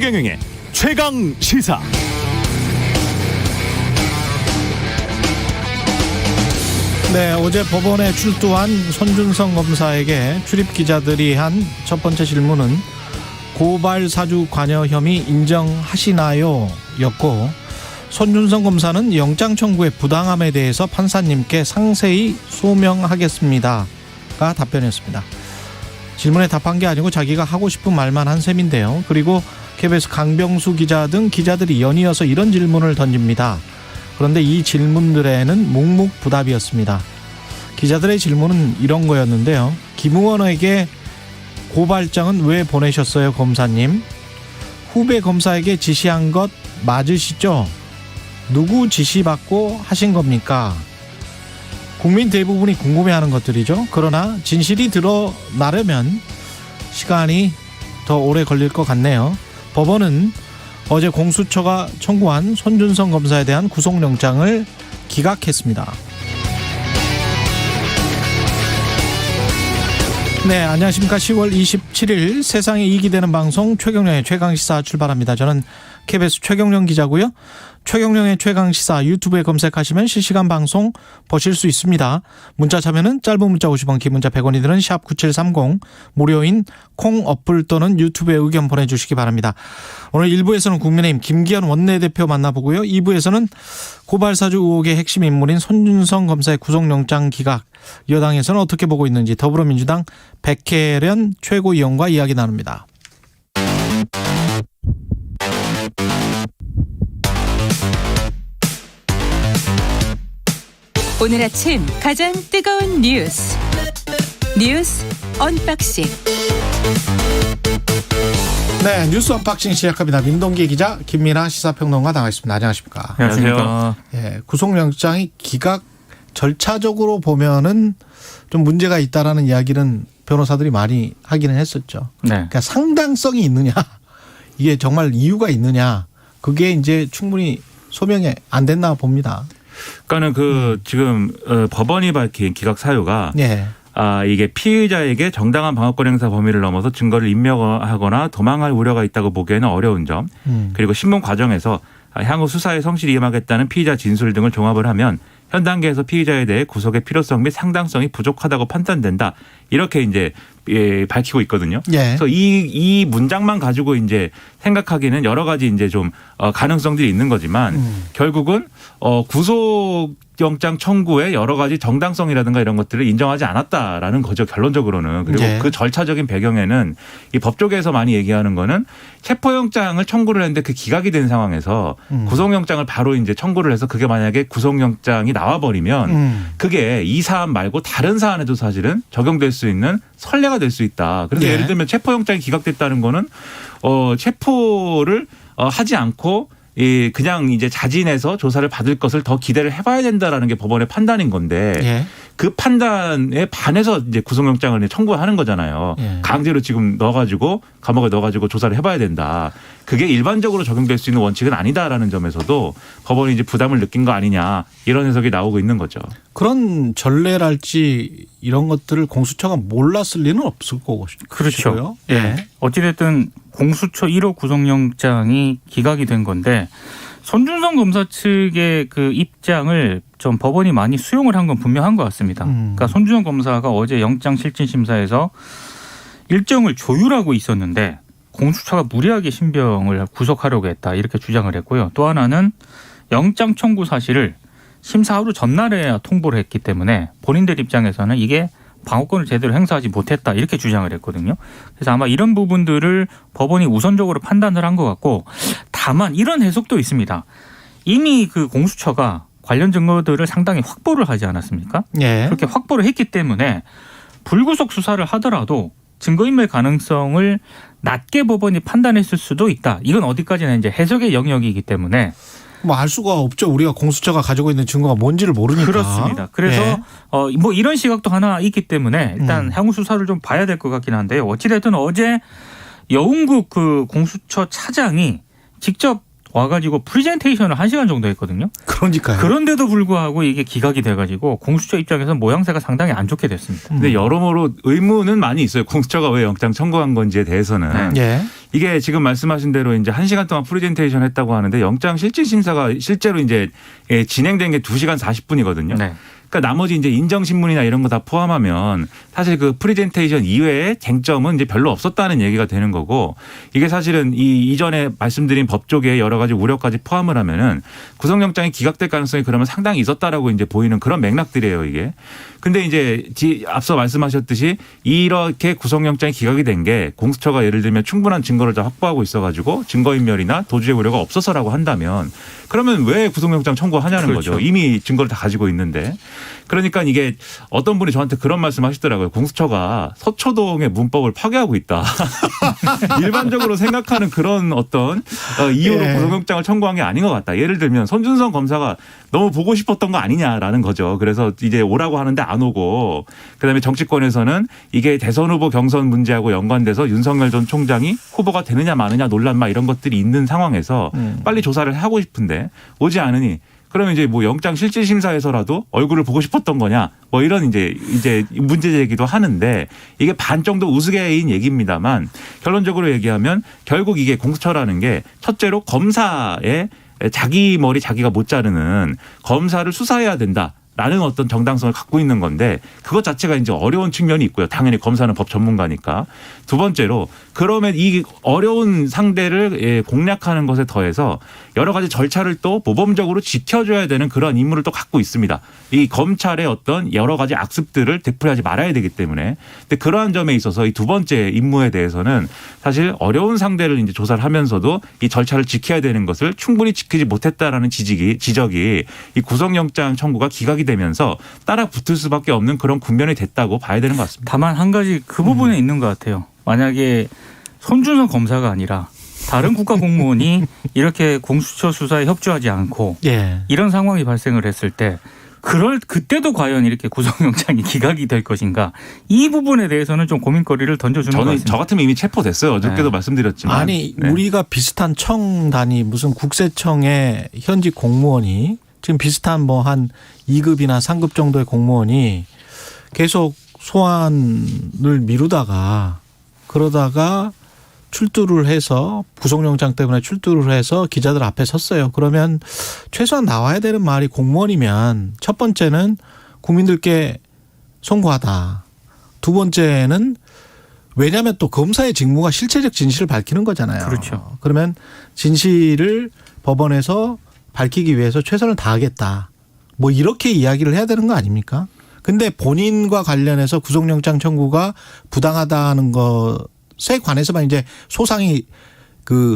최경영의 최강 시사. 네, 어제 법원에 출두한 손준성 검사에게 출입 기자들이 한 첫 번째 질문은 고발 사주 관여 혐의 인정하시나요? 였고, 손준성 검사는 영장 청구의 부당함에 대해서 판사님께 상세히 소명하겠습니다가 답변이었습니다. 질문에 답한 게 아니고 자기가 하고 싶은 말만 한 셈인데요. 그리고 KBS 강병수 기자 등 기자들이 연이어서 이런 질문을 던집니다. 그런데 이 질문들에는 묵묵부답이었습니다. 기자들의 질문은 이런 거였는데요. 김의원에게 고발장은 왜 보내셨어요, 검사님? 후배 검사에게 지시한 것 맞으시죠? 누구 지시받고 하신 겁니까? 국민 대부분이 궁금해하는 것들이죠. 그러나 진실이 드러나려면 시간이 더 오래 걸릴 것 같네요. 법원은 어제 공수처가 청구한 손준성 검사에 대한 구속영장을 기각했습니다. 네, 안녕하십니까. 10월 27일 세상에 이익이 되는 방송 최경영의 최강시사 출발합니다. 저는 KBS 최경영 기자고요. 최경영의 최강시사 유튜브에 검색하시면 실시간 방송 보실 수 있습니다. 문자 참여는 짧은 문자 50원, 긴 문자 100원이 드는 샵 9730, 무료인 콩 어플 또는 유튜브에 의견 보내주시기 바랍니다. 오늘 1부에서는 국민의힘 김기현 원내대표 만나보고요. 2부에서는 고발사주 의혹의 핵심 인물인 손준성 검사의 구속영장 기각, 여당에서는 어떻게 보고 있는지 더불어민주당 백혜련 최고위원과 이야기 나눕니다. 오늘 아침 가장 뜨거운 뉴스 언박싱. 네, 뉴스 언박싱 시작합니다. 민동기 기자, 김민아 시사평론가 나와 있습니다. 안녕하십니까? 안녕하세요. 예, 구속영장이 기각 절차적으로 보면은 좀 문제가 있다라는 이야기는 변호사들이 많이 하기는 했었죠. 네. 그러니까 상당성이 있느냐, 이게 정말 이유가 있느냐, 그게 이제 충분히 소명이 안 됐나 봅니다. 그러니까는 지금 법원이 밝힌 기각 사유가 예. 이게 피의자에게 정당한 방어권 행사 범위를 넘어서 증거를 인멸하거나 도망할 우려가 있다고 보기에는 어려운 점, 그리고 신문 과정에서 향후 수사에 성실히 임하겠다는 피의자 진술 등을 종합을 하면 현 단계에서 피의자에 대해 구속의 필요성 및 상당성이 부족하다고 판단된다. 이렇게 이제 밝히고 있거든요. 예. 그래서 이 문장만 가지고 이제 생각하기는 여러 가지 이제 좀 가능성들이 있는 거지만 결국은 구속영장 청구의 여러 가지 정당성이라든가 이런 것들을 인정하지 않았다라는 거죠. 결론적으로는. 그리고 예. 그 절차적인 배경에는 이 법조계에서 많이 얘기하는 거는 체포영장을 청구를 했는데 그 기각이 된 상황에서 구속영장을 바로 이제 청구를 해서 그게 만약에 구속영장이 나와버리면 그게 이 사안 말고 다른 사안에도 사실은 적용될 수 있는 선례가 될 수 있다. 그래서 예. 예를 들면 체포영장이 기각됐다는 거는 체포를 하지 않고 그냥 이제 자진해서 조사를 받을 것을 더 기대를 해봐야 된다라는 게 법원의 판단인 건데 예. 그 판단에 반해서 이제 구속영장을 청구하는 거잖아요. 예. 강제로 지금 넣어가지고 감옥에 넣어가지고 조사를 해봐야 된다. 그게 일반적으로 적용될 수 있는 원칙은 아니다라는 점에서도 법원이 이제 부담을 느낀 거 아니냐 이런 해석이 나오고 있는 거죠. 그런 전례랄지 이런 것들을 공수처가 몰랐을 리는 없을 거고. 그렇죠. 예. 어찌됐든 공수처 1호 구속영장이 기각이 된 건데 손준성 검사 측의 그 입장을 좀 법원이 많이 수용을 한 건 분명한 것 같습니다. 그러니까 손준성 검사가 어제 영장실질심사에서 일정을 조율하고 있었는데 공수처가 무리하게 신병을 구속하려고 했다 이렇게 주장을 했고요. 또 하나는 영장 청구 사실을 심사 하루 전날에야 통보를 했기 때문에 본인들 입장에서는 이게 방어권을 제대로 행사하지 못했다 이렇게 주장을 했거든요. 그래서 아마 이런 부분들을 법원이 우선적으로 판단을 한 것 같고, 다만 이런 해석도 있습니다. 이미 그 공수처가 관련 증거들을 상당히 확보를 하지 않았습니까? 예. 그렇게 확보를 했기 때문에 불구속 수사를 하더라도 증거인멸 가능성을 낮게 법원이 판단했을 수도 있다. 이건 어디까지나 이제 해석의 영역이기 때문에 뭐 알 수가 없죠. 우리가 공수처가 가지고 있는 증거가 뭔지를 모르니까. 그렇습니다. 그래서 예. 뭐 이런 시각도 하나 있기 때문에 일단 향후 수사를 좀 봐야 될 것 같긴 한데요. 어찌됐든 어제 여운국 그 공수처 차장이 직접 와가지고 프리젠테이션을 1시간 정도 했거든요. 그러니까요. 그런데도 불구하고 이게 기각이 돼가지고 공수처 입장에서는 모양새가 상당히 안 좋게 됐습니다. 근데 여러모로 의문은 많이 있어요. 공수처가 왜 영장 청구한 건지에 대해서는. 예. 이게 지금 말씀하신 대로 이제 1시간 동안 프리젠테이션 했다고 하는데 영장 실질 심사가 실제로 이제 진행된 게 2시간 40분이거든요. 네. 그러니까 나머지 이제 인정신문이나 이런 거 다 포함하면 사실 그 프리젠테이션 이외에 쟁점은 이제 별로 없었다는 얘기가 되는 거고 이게 사실은 이전에 말씀드린 법조계의 여러 가지 우려까지 포함을 하면은 구속영장이 기각될 가능성이 그러면 상당히 있었다라고 이제 보이는 그런 맥락들이에요, 이게. 근데 이제 앞서 말씀하셨듯이 이렇게 구속영장이 기각이 된 게 공수처가 예를 들면 충분한 증거를 다 확보하고 있어가지고 증거인멸이나 도주의 우려가 없어서라고 한다면 그러면 왜 구속영장 청구하냐는 그렇죠. 거죠. 이미 증거를 다 가지고 있는데. 그러니까 이게 어떤 분이 저한테 그런 말씀 하시더라고요. 공수처가 서초동의 문법을 파괴하고 있다. 일반적으로 생각하는 그런 어떤 이유로 예. 구속영장을 청구한 게 아닌 것 같다. 예를 들면 손준성 검사가 너무 보고 싶었던 거 아니냐라는 거죠. 그래서 이제 오라고 하는데 안 오고 그다음에 정치권에서는 이게 대선 후보 경선 문제하고 연관돼서 윤석열 전 총장이 후보가 되느냐 마느냐 논란 막 이런 것들이 있는 상황에서 빨리 조사를 하고 싶은데 오지 않으니 그러면 이제 뭐 영장 실질 심사에서라도 얼굴을 보고 싶었던 거냐 뭐 이런 이제 문제 제기도 하는데 이게 반 정도 우스개인 얘기입니다만 결론적으로 얘기하면 결국 이게 공수처라는 게 첫째로 검사의 자기 머리 자기가 못 자르는 검사를 수사해야 된다. 라는 어떤 정당성을 갖고 있는 건데 그것 자체가 이제 어려운 측면이 있고요. 당연히 검사는 법 전문가니까. 두 번째로 그러면 이 어려운 상대를 공략하는 것에 더해서 여러 가지 절차를 또 모범적으로 지켜줘야 되는 그런 임무를 또 갖고 있습니다. 이 검찰의 어떤 여러 가지 악습들을 되풀이하지 말아야 되기 때문에. 근데 그러한 점에 있어서 이 두 번째 임무에 대해서는 사실 어려운 상대를 이제 조사를 하면서도 이 절차를 지켜야 되는 것을 충분히 지키지 못했다라는 지적이 이 구속영장 청구가 기각이 되면서 따라 붙을 수밖에 없는 그런 국면이 됐다고 봐야 되는 것 같습니다. 다만 한 가지 그 부분에 있는 것 같아요. 만약에 손준성 검사가 아니라 다른 국가 공무원이 이렇게 공수처 수사에 협조하지 않고 예. 이런 상황이 발생을 했을 때 그때도 과연 이렇게 구속영장이 기각이 될 것인가 이 부분에 대해서는 좀 고민거리를 던져주는 것 저는 같습니다. 저 같으면 이미 체포됐어요. 어저께도 네. 말씀드렸지만. 아니 네. 우리가 비슷한 청 단위 무슨 국세청의 현직 공무원이 지금 비슷한 뭐 한 2급이나 3급 정도의 공무원이 계속 소환을 미루다가 그러다가 출두를 해서 구속영장 때문에 출두를 해서 기자들 앞에 섰어요. 그러면 최소한 나와야 되는 말이 공무원이면 첫 번째는 국민들께 송구하다. 두 번째는 왜냐하면 또 검사의 직무가 실체적 진실을 밝히는 거잖아요. 그렇죠. 그러면 진실을 법원에서 밝히기 위해서 최선을 다하겠다. 뭐 이렇게 이야기를 해야 되는 거 아닙니까? 근데 본인과 관련해서 구속영장 청구가 부당하다는 것에 관해서만 이제 소상히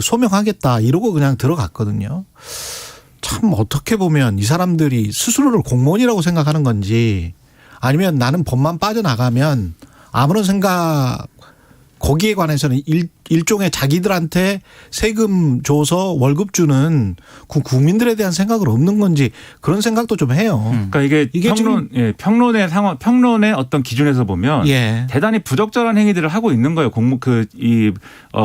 소명하겠다 이러고 그냥 들어갔거든요. 참 어떻게 보면 이 사람들이 스스로를 공무원이라고 생각하는 건지 아니면 나는 법만 빠져나가면 아무런 생각 거기에 관해서는 일종의 자기들한테 세금 줘서 월급 주는 국민들에 대한 생각은 없는 건지 그런 생각도 좀 해요. 그러니까 이게 평론의 상황, 평론의 어떤 기준에서 보면 예. 대단히 부적절한 행위들을 하고 있는 거예요.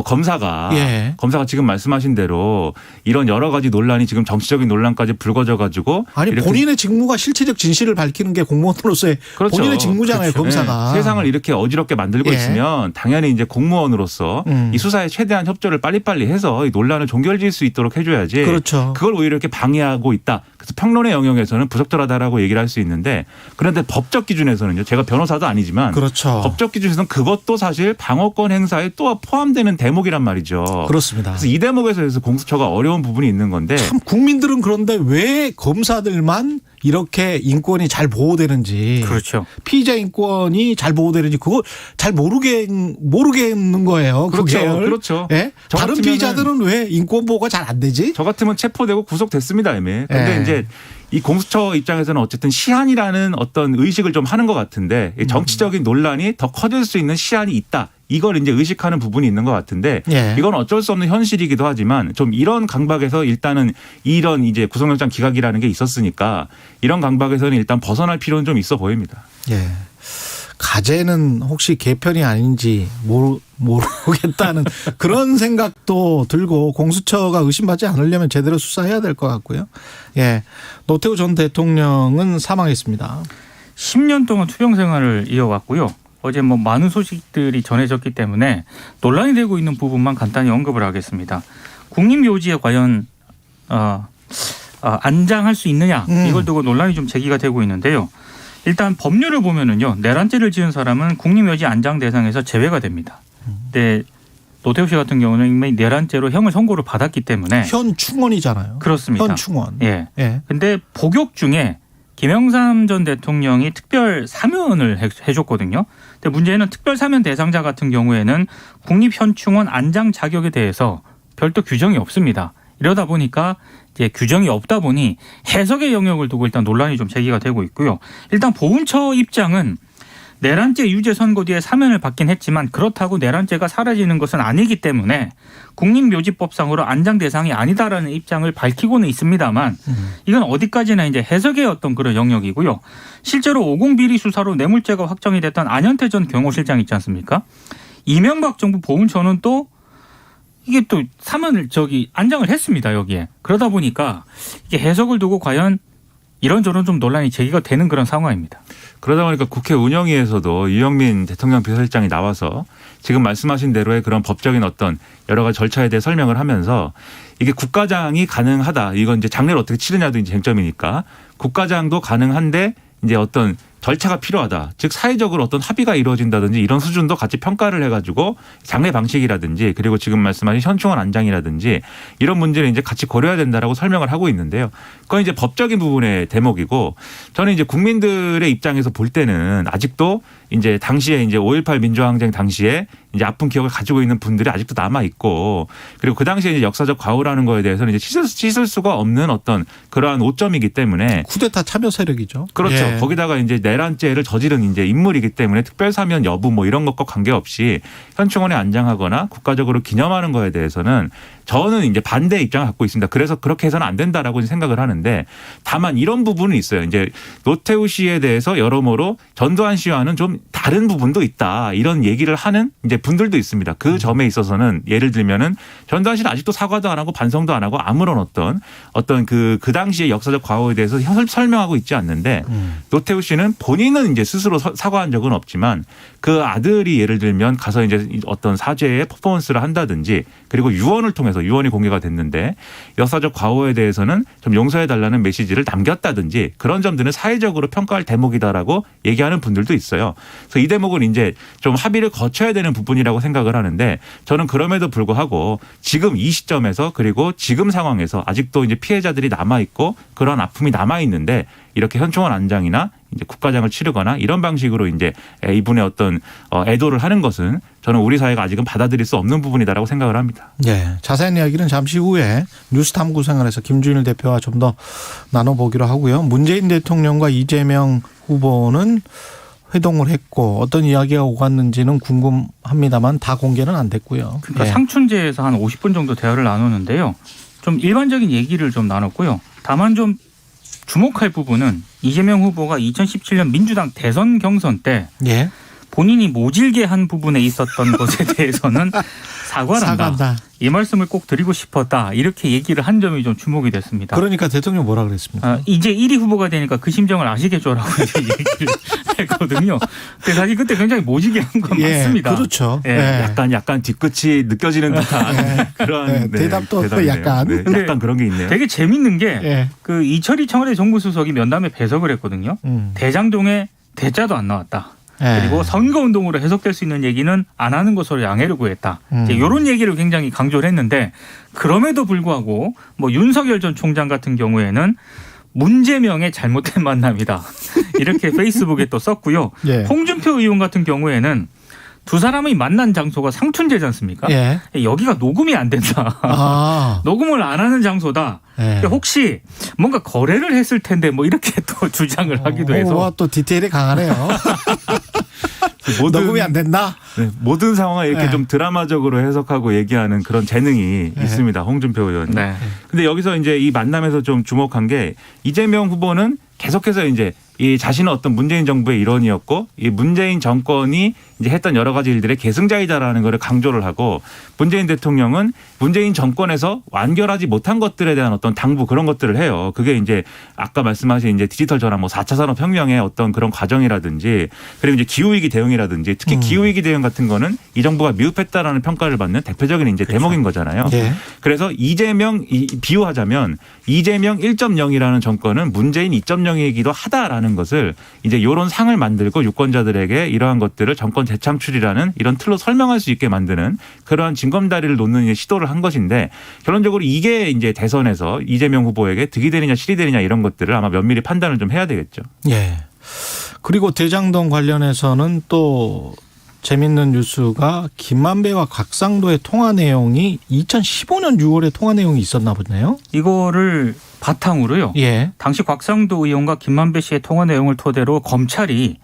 검사가 예. 검사가 지금 말씀하신 대로 이런 여러 가지 논란이 지금 정치적인 논란까지 불거져 가지고 아니 본인의 직무가 실체적 진실을 밝히는 게 공무원으로서의 그렇죠. 본인의 직무잖아요. 그렇죠. 검사가. 네. 세상을 이렇게 어지럽게 만들고 예. 있으면 당연히 이제 공무원으로서 이 수사에 최대한 협조를 빨리빨리 해서 이 논란을 종결지을 수 있도록 해줘야지. 그렇죠. 그걸 오히려 이렇게 방해하고 있다. 그래서 평론의 영역에서는 부적절하다라고 얘기를 할 수 있는데 그런데 법적 기준에서는요. 제가 변호사도 아니지만 그렇죠. 법적 기준에서는 그것도 사실 방어권 행사에 또 포함되는 대목이란 말이죠. 그렇습니다. 그래서 이 대목에서 공수처가 어려운 부분이 있는 건데 참 국민들은 그런데 왜 검사들만 이렇게 인권이 잘 보호되는지 그렇죠. 피의자 인권이 잘 보호되는지 그걸 잘 모르겠는 거예요. 그렇죠. 그 계열. 그렇죠. 예? 저 다른 같으면은 피의자들은 왜 인권 보호가 잘 안 되지? 저 같으면 체포되고 구속됐습니다, 이미. 근데 예. 이제 이 공수처 입장에서는 어쨌든 시한이라는 어떤 의식을 좀 하는 것 같은데 정치적인 논란이 더 커질 수 있는 시한이 있다. 이걸 이제 의식하는 부분이 있는 것 같은데 예. 이건 어쩔 수 없는 현실이기도 하지만 좀 이런 강박에서 일단은 이런 이제 구속영장 기각이라는 게 있었으니까 이런 강박에서는 일단 벗어날 필요는 좀 있어 보입니다. 예. 가재는 혹시 개편이 아닌지 모르겠다는 그런 생각도 들고 공수처가 의심받지 않으려면 제대로 수사해야 될 것 같고요. 예, 노태우 전 대통령은 사망했습니다. 10년 동안 투병 생활을 이어왔고요. 어제 뭐 많은 소식들이 전해졌기 때문에 논란이 되고 있는 부분만 간단히 언급을 하겠습니다. 국립묘지에 과연 안장할 수 있느냐 이걸 두고 논란이 좀 제기가 되고 있는데요. 일단 법률을 보면은요, 내란죄를 지은 사람은 국립묘지 안장 대상에서 제외가 됩니다. 근데 노태우 씨 같은 경우는 이미 내란죄로 형을 선고를 받았기 때문에 현 충원이잖아요. 그렇습니다. 현 충원. 예. 예. 근데 복역 중에 김영삼 전 대통령이 특별 사면을 해줬거든요. 근데 문제는 특별 사면 대상자 같은 경우에는 국립현충원 안장 자격에 대해서 별도 규정이 없습니다. 이러다 보니까 이제 규정이 없다 보니 해석의 영역을 두고 일단 논란이 좀 제기가 되고 있고요. 일단 보훈처 입장은 내란죄 유죄 선고 뒤에 사면을 받긴 했지만 그렇다고 내란죄가 사라지는 것은 아니기 때문에 국립묘지법상으로 안장 대상이 아니다라는 입장을 밝히고는 있습니다만 이건 어디까지나 이제 해석의 어떤 그런 영역이고요. 실제로 50 비리 수사로 뇌물죄가 확정이 됐던 안현태 전 경호실장 있지 않습니까? 이명박 정부 보훈처는 또 이게 또 사면을 안장을 했습니다, 여기에. 그러다 보니까 이게 해석을 두고 과연 이런저런 좀 논란이 제기가 되는 그런 상황입니다. 그러다 보니까 국회 운영위에서도 유영민 대통령 비서실장이 나와서 지금 말씀하신 대로의 그런 법적인 어떤 여러 가지 절차에 대해 설명을 하면서 이게 국가장이 가능하다. 이건 이제 장례를 어떻게 치르냐도 이제 쟁점이니까 국가장도 가능한데 이제 어떤 절차가 필요하다. 즉 사회적으로 어떤 합의가 이루어진다든지 이런 수준도 같이 평가를 해가지고 장례 방식이라든지 그리고 지금 말씀하신 현충원 안장이라든지 이런 문제를 이제 같이 고려해야 된다라고 설명을 하고 있는데요. 그건 이제 법적인 부분의 대목이고 저는 이제 국민들의 입장에서 볼 때는 아직도 이제 당시에 이제 5.18 민주화항쟁 당시에 이제 아픈 기억을 가지고 있는 분들이 아직도 남아 있고 그리고 그 당시에 이제 역사적 과오라는 거에 대해서는 이제 씻을 수가 없는 어떤 그러한 오점이기 때문에 쿠데타 참여 세력이죠. 그렇죠. 예. 거기다가 이제 내란죄를 저지른 이제 인물이기 때문에 특별사면 여부 뭐 이런 것과 관계없이 현충원에 안장하거나 국가적으로 기념하는 거에 대해서는 저는 이제 반대 입장을 갖고 있습니다. 그래서 그렇게 해서는 안 된다라고 생각을 하는데 다만 이런 부분은 있어요. 이제 노태우 씨에 대해서 여러모로 전두환 씨와는 좀 다른 부분도 있다. 이런 얘기를 하는 이제 분들도 있습니다. 그 점에 있어서는 예를 들면은 전두환 씨는 아직도 사과도 안 하고 반성도 안 하고 아무런 어떤 그 당시의 역사적 과오에 대해서 설명하고 있지 않는데 노태우 씨는 본인은 이제 스스로 사과한 적은 없지만 그 아들이 예를 들면 가서 이제 어떤 사죄의 퍼포먼스를 한다든지 그리고 유언을 통해서 유언이 공개가 됐는데 역사적 과오에 대해서는 좀 용서해 달라는 메시지를 남겼다든지 그런 점들은 사회적으로 평가할 대목이다라고 얘기하는 분들도 있어요. 그래서 이 대목은 이제 좀 합의를 거쳐야 되는 부분이라고 생각을 하는데 저는 그럼에도 불구하고 지금 이 시점에서 그리고 지금 상황에서 아직도 이제 피해자들이 남아 있고 그런 아픔이 남아 있는데 이렇게 현충원 안장이나 이제 국가장을 치르거나 이런 방식으로 이제 이분의 어떤 애도를 하는 것은 저는 우리 사회가 아직은 받아들일 수 없는 부분이다라고 생각을 합니다. 네, 자세한 이야기는 잠시 후에 뉴스탐구 생활에서 김준일 대표와 좀 더 나눠보기로 하고요. 문재인 대통령과 이재명 후보는 회동을 했고 어떤 이야기가 오갔는지는 궁금합니다만 다 공개는 안 됐고요. 그러니까 예. 상춘제에서 한 50분 정도 대화를 나누는데요. 좀 일반적인 얘기를 좀 나눴고요. 다만 좀 주목할 부분은 이재명 후보가 2017년 민주당 대선 경선 때 예. 본인이 모질게 한 부분에 있었던 것에 대해서는 사과를 한다. 사과한다. 이 말씀을 꼭 드리고 싶었다. 이렇게 얘기를 한 점이 좀 주목이 됐습니다. 그러니까 대통령 뭐라 그랬습니까? 이제 1위 후보가 되니까 그 심정을 아시겠죠라고 이제 얘기를 했거든요. 근데 사실 그때 굉장히 모지게 한 건 예, 맞습니다. 그렇죠. 예. 예. 약간 뒤끝이 느껴지는 듯한 그런 대답도 대답이네요. 약간. 네, 약간 그런 게 있네요. 되게 재밌는 게 예. 그 이철희 청와대 정무수석이 면담에 배석을 했거든요. 대장동에 대자도 안 나왔다. 예. 그리고 선거운동으로 해석될 수 있는 얘기는 안 하는 것으로 양해를 구했다. 이제 이런 얘기를 굉장히 강조를 했는데 그럼에도 불구하고 뭐 윤석열 전 총장 같은 경우에는 문제명의 잘못된 만남이다. 이렇게 페이스북에 또 썼고요. 예. 홍준표 의원 같은 경우에는 두 사람이 만난 장소가 상춘제지 않습니까? 예. 여기가 녹음이 안 된다. 아. 녹음을 안 하는 장소다. 예. 혹시 뭔가 거래를 했을 텐데 뭐 이렇게 또 주장을 하기도 해서. 와, 또 디테일이 강하네요. 녹음이 안 된다? 네, 모든 상황을 이렇게 네. 좀 드라마적으로 해석하고 얘기하는 그런 재능이 있습니다. 홍준표 의원. 네. 근데 여기서 이제 이 만남에서 좀 주목한 게 이재명 후보는 계속해서 이제 이 자신은 어떤 문재인 정부의 일원이었고 이 문재인 정권이 이제 했던 여러 가지 일들의 계승자이다라는 것을 강조를 하고 문재인 대통령은 문재인 정권에서 완결하지 못한 것들에 대한 어떤 당부 그런 것들을 해요. 그게 이제 아까 말씀하신 이제 디지털 전환 뭐 4차 산업혁명의 어떤 그런 과정이라든지 그리고 이제 기후위기 대응이라든지 특히 기후위기 대응 같은 거는 이 정부가 미흡했다라는 평가를 받는 대표적인 이제 대목인 거잖아요. 예. 그래서 이재명 비유하자면 이재명 1.0이라는 정권은 문재인 2.0이기도 하다라는 것을 이제 이런 상을 만들고 유권자들에게 이러한 것들을 정권 재창출이라는 이런 틀로 설명할 수 있게 만드는 그러한 징검다리를 놓는 시도를 한 것인데 결론적으로 이게 이제 대선에서 이재명 후보에게 득이 되느냐 실이 되느냐 이런 것들을 아마 면밀히 판단을 좀 해야 되겠죠. 예. 그리고 대장동 관련해서는 또 재밌는 뉴스가 김만배와 곽상도의 통화 내용이 2015년 6월에 통화 내용이 있었나 보네요. 이거를 바탕으로요. 예. 당시 곽상도 의원과 김만배 씨의 통화 내용을 토대로 검찰이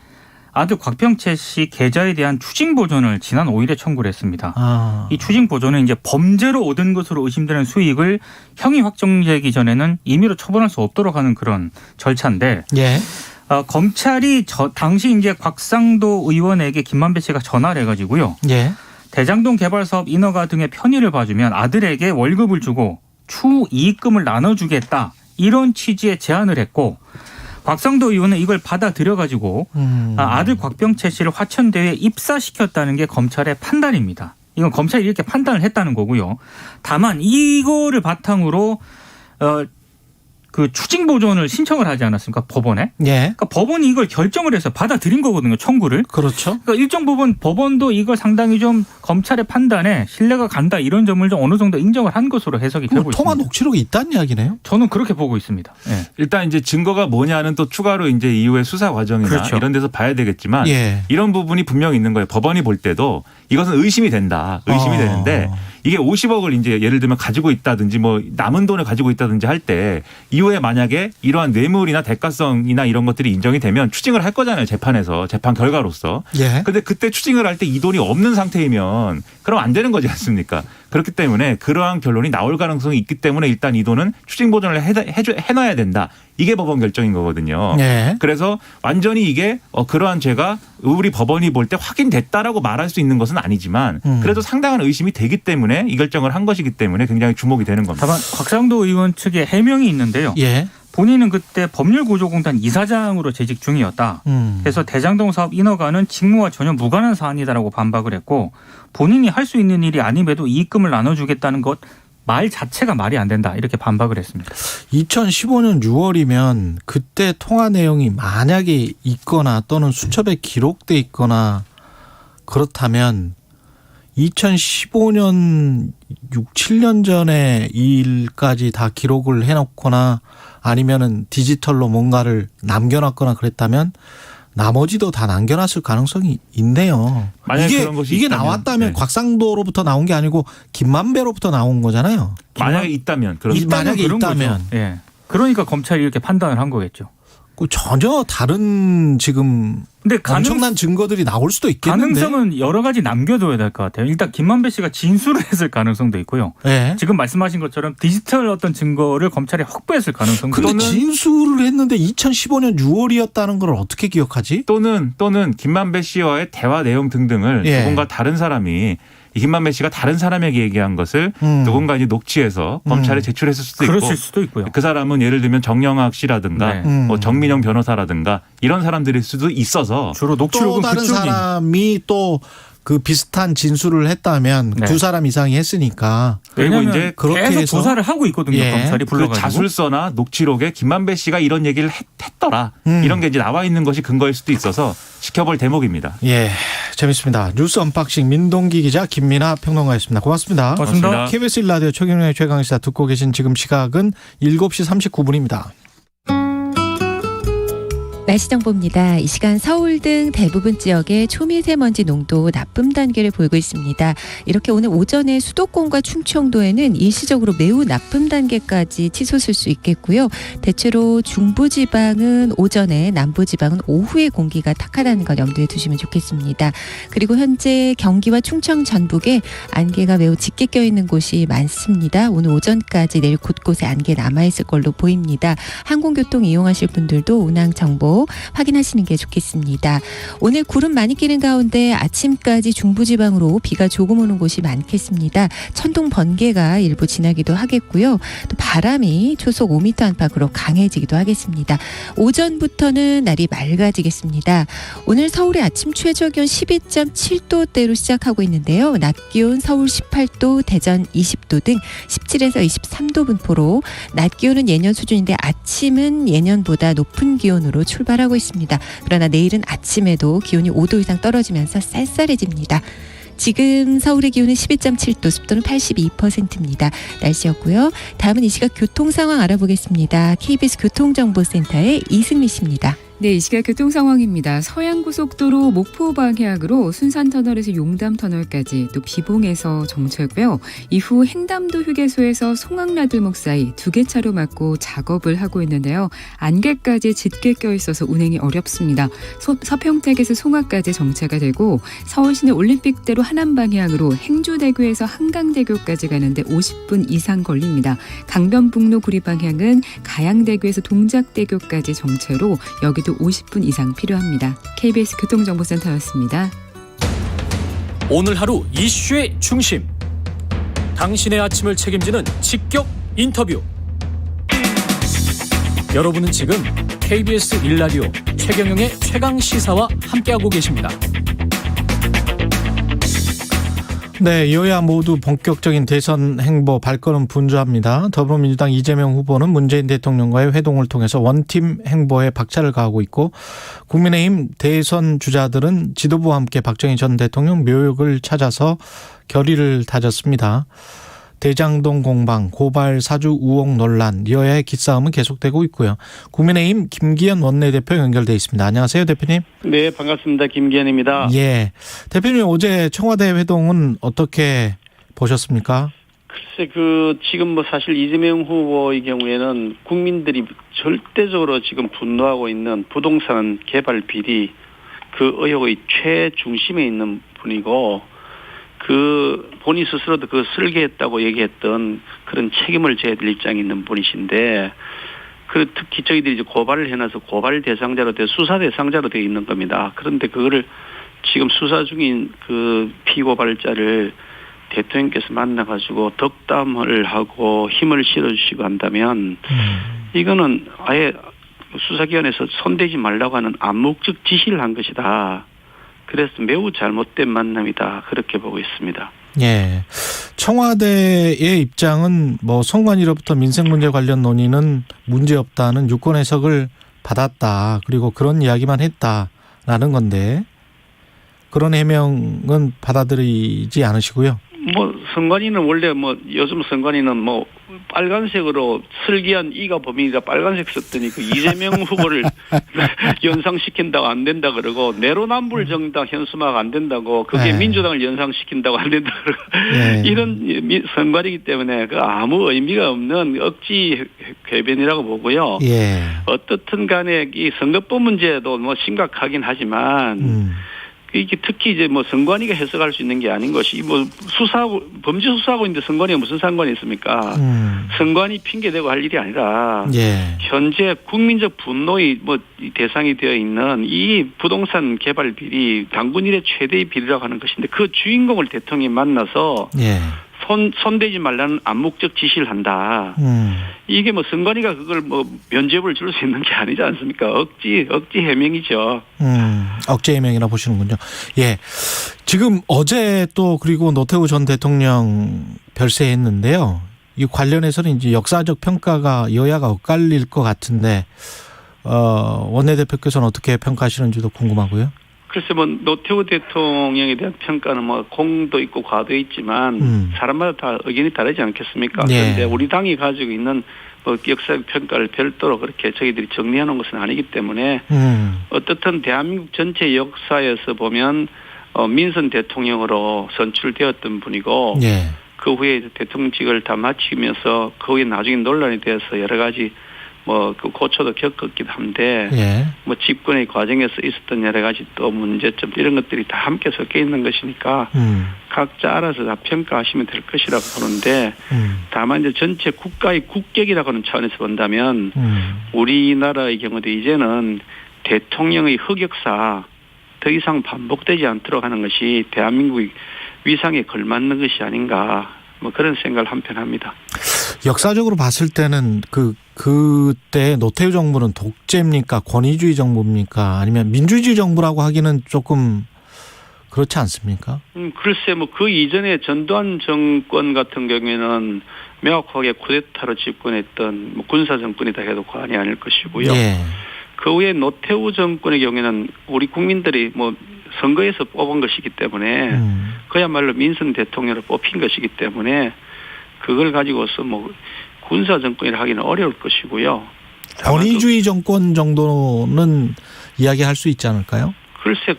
아들 곽병채 씨 계좌에 대한 추징 보전을 지난 5일에 청구를 했습니다. 아. 이 추징 보전은 이제 범죄로 얻은 것으로 의심되는 수익을 형이 확정되기 전에는 임의로 처분할 수 없도록 하는 그런 절차인데 예. 검찰이 당시 이제 곽상도 의원에게 김만배 씨가 전화를 해가지고요. 예. 대장동 개발 사업 인허가 등의 편의를 봐주면 아들에게 월급을 주고 추후 이익금을 나눠주겠다 이런 취지의 제안을 했고 곽상도 의원은 이걸 받아들여가지고 아들 곽병채 씨를 화천대유에 입사시켰다는 게 검찰의 판단입니다. 이건 검찰이 이렇게 판단을 했다는 거고요. 다만 이거를 바탕으로 그 추징 보전을 신청을 하지 않았습니까? 법원에. 예. 그러니까 법원이 이걸 결정을 해서 받아들인 거거든요. 청구를. 그렇죠. 그러니까 일정 부분 법원도 이걸 상당히 좀 검찰의 판단에 신뢰가 간다 이런 점을 좀 어느 정도 인정을 한 것으로 해석이 되고 있습니다. 통화 녹취록이 있다는 이야기네요. 저는 그렇게 보고 있습니다. 네. 일단 이제 증거가 뭐냐는 또 추가로 이제 이후에 수사 과정이나 그렇죠. 이런 데서 봐야 되겠지만 예. 이런 부분이 분명히 있는 거예요. 법원이 볼 때도 이것은 의심이 된다. 의심이 되는데 이게 50억을 이제 예를 들면 가지고 있다든지 뭐 남은 돈을 가지고 있다든지 할 때 이후에 만약에 이러한 뇌물이나 대가성이나 이런 것들이 인정이 되면 추징을 할 거잖아요. 재판에서 재판 결과로서. 예. 근데 그때 추징을 할 때 이 돈이 없는 상태이면 그럼 안 되는 거지 않습니까? 그렇기 때문에 그러한 결론이 나올 가능성이 있기 때문에 일단 이 돈은 추징 보전을 해놔야 된다. 이게 법원 결정인 거거든요. 예. 그래서 완전히 이게 그러한 죄가 우리 법원이 볼 때 확인됐다라고 말할 수 있는 것은 아니지만 그래도 상당한 의심이 되기 때문에 이 결정을 한 것이기 때문에 굉장히 주목이 되는 겁니다. 다만 곽상도 의원 측의 해명이 있는데요. 예. 본인은 그때 법률구조공단 이사장으로 재직 중이었다. 그래서 대장동 사업 인허가는 직무와 전혀 무관한 사안이다라고 반박을 했고 본인이 할 수 있는 일이 아님에도 이익금을 나눠주겠다는 것 말 자체가 말이 안 된다 이렇게 반박을 했습니다. 2015년 6월이면 그때 통화 내용이 만약에 있거나 또는 수첩에 기록돼 있거나 그렇다면 2015년 6, 7년 전에 이 일까지 다 기록을 해놓거나 아니면은 디지털로 뭔가를 남겨놨거나 그랬다면 나머지도 다 남겨놨을 가능성이 있네요. 만약에 그런 것이 이게 있다면, 나왔다면 네. 곽상도로부터 나온 게 아니고 김만배로부터 나온 거잖아요. 만약에 있다면 그렇습니다. 만약에 그런 있다면. 거죠. 예. 그러니까 검찰이 이렇게 판단을 한 거겠죠. 그 전혀 다른 지금 근데 엄청난 증거들이 나올 수도 있겠는데. 가능성은 여러 가지 남겨둬야 될 것 같아요. 일단 김만배 씨가 진술을 했을 가능성도 있고요. 네. 지금 말씀하신 것처럼 디지털 어떤 증거를 검찰이 확보했을 가능성도 근데 있고. 진술을 했는데 2015년 6월이었다는 걸 어떻게 기억하지? 또는 김만배 씨와의 대화 내용 등등을 예. 누군가 다른 사람이 이 김만배 씨가 다른 사람에게 얘기한 것을 누군가 이제 녹취해서 검찰에 제출했을 수도 있고 그랬을 수도 있고요. 그 사람은 예를 들면 정영학 씨라든가 네. 뭐 정민영 변호사라든가 이런 사람들일 수도 있어서 주로 또 녹취록은 다른 그쪽이 사람이 또 그 비슷한 진술을 했다면 네. 두 사람 이상이 했으니까 그리고 왜냐하면 이제 그렇게 계속 해서 조사를 하고 있거든요. 예. 검찰이 그 불러가지고. 자술서나 녹취록에 김만배 씨가 이런 얘기를 했더라 이런 게 이제 나와 있는 것이 근거일 수도 있어서 지켜볼 대목입니다. 예, 재밌습니다. 뉴스 언박싱 민동기 기자 김민아 평론가였습니다. 고맙습니다. 고맙습니다. KBS 1라디오 최경영의 최강시사 듣고 계신 지금 시각은 7시 39분입니다. 날씨 정보입니다. 이 시간 서울 등 대부분 지역에 초미세먼지 농도 나쁨 단계를 보이고 있습니다. 이렇게 오늘 오전에 수도권과 충청도에는 일시적으로 매우 나쁨 단계까지 치솟을 수 있겠고요. 대체로 중부지방은 오전에, 남부지방은 오후에 공기가 탁하다는 걸 염두에 두시면 좋겠습니다. 그리고 현재 경기와 충청 전북에 안개가 매우 짙게 껴있는 곳이 많습니다. 오늘 오전까지 내일 곳곳에 안개 남아있을 걸로 보입니다. 항공교통 이용하실 분들도 운항 정보 확인하시는 게 좋겠습니다. 오늘 구름 많이 끼는 가운데 아침까지 중부지방으로 비가 조금 오는 곳이 많겠습니다. 천둥 번개가 일부 지나기도 하겠고요. 또 바람이 초속 5m 안팎으로 강해지기도 하겠습니다. 오전부터는 날이 맑아지겠습니다. 오늘 서울의 아침 최저기온 12.7도대로 시작하고 있는데요. 낮 기온 서울 18도, 대전 20도 등 17에서 23도 분포로 낮 기온은 예년 수준인데 아침은 예년보다 높은 기온으로 출발하고 있습니다. 그러나 내일은 아침에도 기온이 5도 이상 떨어지면서 쌀쌀해집니다. 지금 서울의 기온은 12.7도, 습도는 82%입니다. 날씨였고요. 다음은 이 시각 교통 상황 알아보겠습니다. KBS 교통정보센터의 이승미 씨입니다. 네, 이 시각 교통 상황입니다. 서양고속도로 목포 방향으로 순산터널에서 용담터널까지, 또 비봉에서 정체고요. 이후 행담도 휴게소에서 송악나들목 사이 2개 차로 막고 작업을 하고 있는데요. 안개까지 짙게 껴있어서 운행이 어렵습니다. 서평택에서 송악까지 정체가 되고, 서울시내 올림픽대로 하남 방향으로 행주대교에서 한강대교까지 가는데 50분 이상 걸립니다. 강변북로 구리 방향은 가양대교에서 동작대교까지 정체로 여기도 50분 이상 필요합니다. KBS 교통정보센터였습니다. 오늘 하루 이슈의 중심, 당신의 아침을 책임지는 직격 인터뷰. 여러분은 지금 KBS 1라디오 최경영의 최강시사와 함께하고 계십니다. 네, 여야 모두 본격적인 대선 행보 발걸음 분주합니다. 더불어민주당 이재명 후보는 문재인 대통령과의 회동을 통해서 원팀 행보에 박차를 가하고 있고, 국민의힘 대선 주자들은 지도부와 함께 박정희 전 대통령 묘역을 찾아서 결의를 다졌습니다. 대장동 공방, 고발 사주 우혹 논란, 여야의 기싸움은 계속되고 있고요. 국민의힘 김기현 원내대표 연결돼 있습니다. 안녕하세요, 대표님. 네, 반갑습니다. 김기현입니다. 예, 대표님 어제 청와대 회동은 어떻게 보셨습니까? 글쎄, 지금 사실 이재명 후보의 경우에는 국민들이 절대적으로 지금 분노하고 있는 부동산 개발 비리, 그 의혹의 최중심에 있는 분이고, 본인 스스로도 설계했다고 얘기했던 그런 책임을 져야 될 입장에 있는 분이신데, 특히 저희들이 이제 고발을 해놔서 고발 대상자로 수사 대상자로 되어 있는 겁니다. 그런데 그거를 지금 수사 중인 피고발자를 대통령께서 만나가지고 덕담을 하고 힘을 실어주시고 한다면, 이거는 아예 수사기관에서 손대지 말라고 하는 암묵적 지시를 한 것이다. 그래서 매우 잘못된 만남이다, 그렇게 보고 있습니다. 예, 청와대의 입장은 선관위로부터 민생 문제 관련 논의는 문제 없다는 유권 해석을 받았다, 그리고 그런 이야기만 했다라는 건데, 그런 해명은 받아들이지 않으시고요. 선관위는 원래 요즘 선관위는 빨간색으로 설계한 이가 범인이다 빨간색 썼더니 이재명 후보를 연상시킨다고 안 된다 그러고, 내로남불 정당 현수막 안 된다고, 그게 민주당을 연상시킨다고 안 된다 그러고, 이런 선관위이기 때문에 아무 의미가 없는 억지 궤변이라고 보고요. 예. 어떻든 간에 이 선거법 문제도 심각하긴 하지만, 이게 특히 이제 선관위가 해석할 수 있는 게 아닌 것이, 범죄 수사하고 있는데 선관위가 무슨 상관이 있습니까? 선관위 핑계대고 할 일이 아니라, 예. 현재 국민적 분노의 대상이 되어 있는 이 부동산 개발 비리, 당군 이래 최대의 비리라고 하는 것인데, 그 주인공을 대통령이 만나서, 예. 손대지 말라는 암묵적 지시를 한다. 이게 선관위가 그걸 면죄부를 줄 수 있는 게 아니지 않습니까? 억지 해명이죠. 억지 해명이라 보시는군요. 예. 지금 어제 또 그리고 노태우 전 대통령 별세했는데요. 이 관련해서는 이제 역사적 평가가 여야가 엇갈릴 것 같은데, 원내대표께서는 어떻게 평가하시는지도 궁금하고요. 글쎄 뭐 노태우 대통령에 대한 평가는 뭐 공도 있고 과도 있지만 사람마다 다 의견이 다르지 않겠습니까? 네. 그런데 우리 당이 가지고 있는 뭐 역사적 평가를 별도로 그렇게 저희들이 정리하는 것은 아니기 때문에 어떻든 대한민국 전체 역사에서 보면 민선 대통령으로 선출되었던 분이고 예. 그 후에 대통령직을 다 마치면서 그 후에 나중에 논란이 되어서 여러 가지 뭐 그 고초도 겪었기도 한데 예. 뭐 집권의 과정에서 있었던 여러 가지 또 문제점 이런 것들이 다 함께 섞여 있는 것이니까 각자 알아서 다 평가하시면 될 것이라고 보는데 다만 이제 전체 국가의 국격이라고 하는 차원에서 본다면 우리나라의 경우도 이제는 대통령의 흑역사 더 이상 반복되지 않도록 하는 것이 대한민국의 위상에 걸맞는 것이 아닌가 뭐 그런 생각을 한편 합니다. 역사적으로 봤을 때는 그때 노태우 정부는 독재입니까? 권위주의 정부입니까? 아니면 민주주의 정부라고 하기는 조금 그렇지 않습니까? 글쎄 뭐 그 이전에 전두환 정권 같은 경우에는 명확하게 쿠데타로 집권했던 뭐 군사 정권이다 해도 과언이 아닐 것이고요. 예. 그 후에 노태우 정권의 경우에는 우리 국민들이 뭐 선거에서 뽑은 것이기 때문에 그야말로 민선 대통령으로 뽑힌 것이기 때문에 그걸 가지고서 뭐 군사 정권이라 하기는 어려울 것이고요. 권위주의 정권 정도는 이야기할 수 있지 않을까요? 글쎄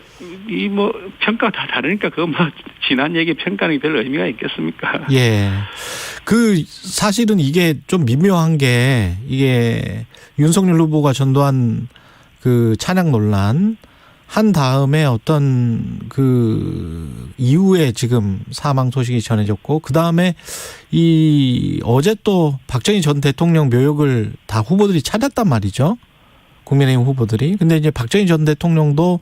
이 뭐 평가 다 다르니까 그거 뭐 지난 얘기 평가는 별 의미가 있겠습니까? 예. 그 사실은 이게 좀 미묘한 게 이게 윤석열 후보가 전두환 그 찬양 논란 한 다음에 어떤 그 이후에 지금 사망 소식이 전해졌고 그 다음에 이 어제 또 박정희 전 대통령 묘역을 다 후보들이 찾았단 말이죠. 국민의힘 후보들이. 근데 이제 박정희 전 대통령도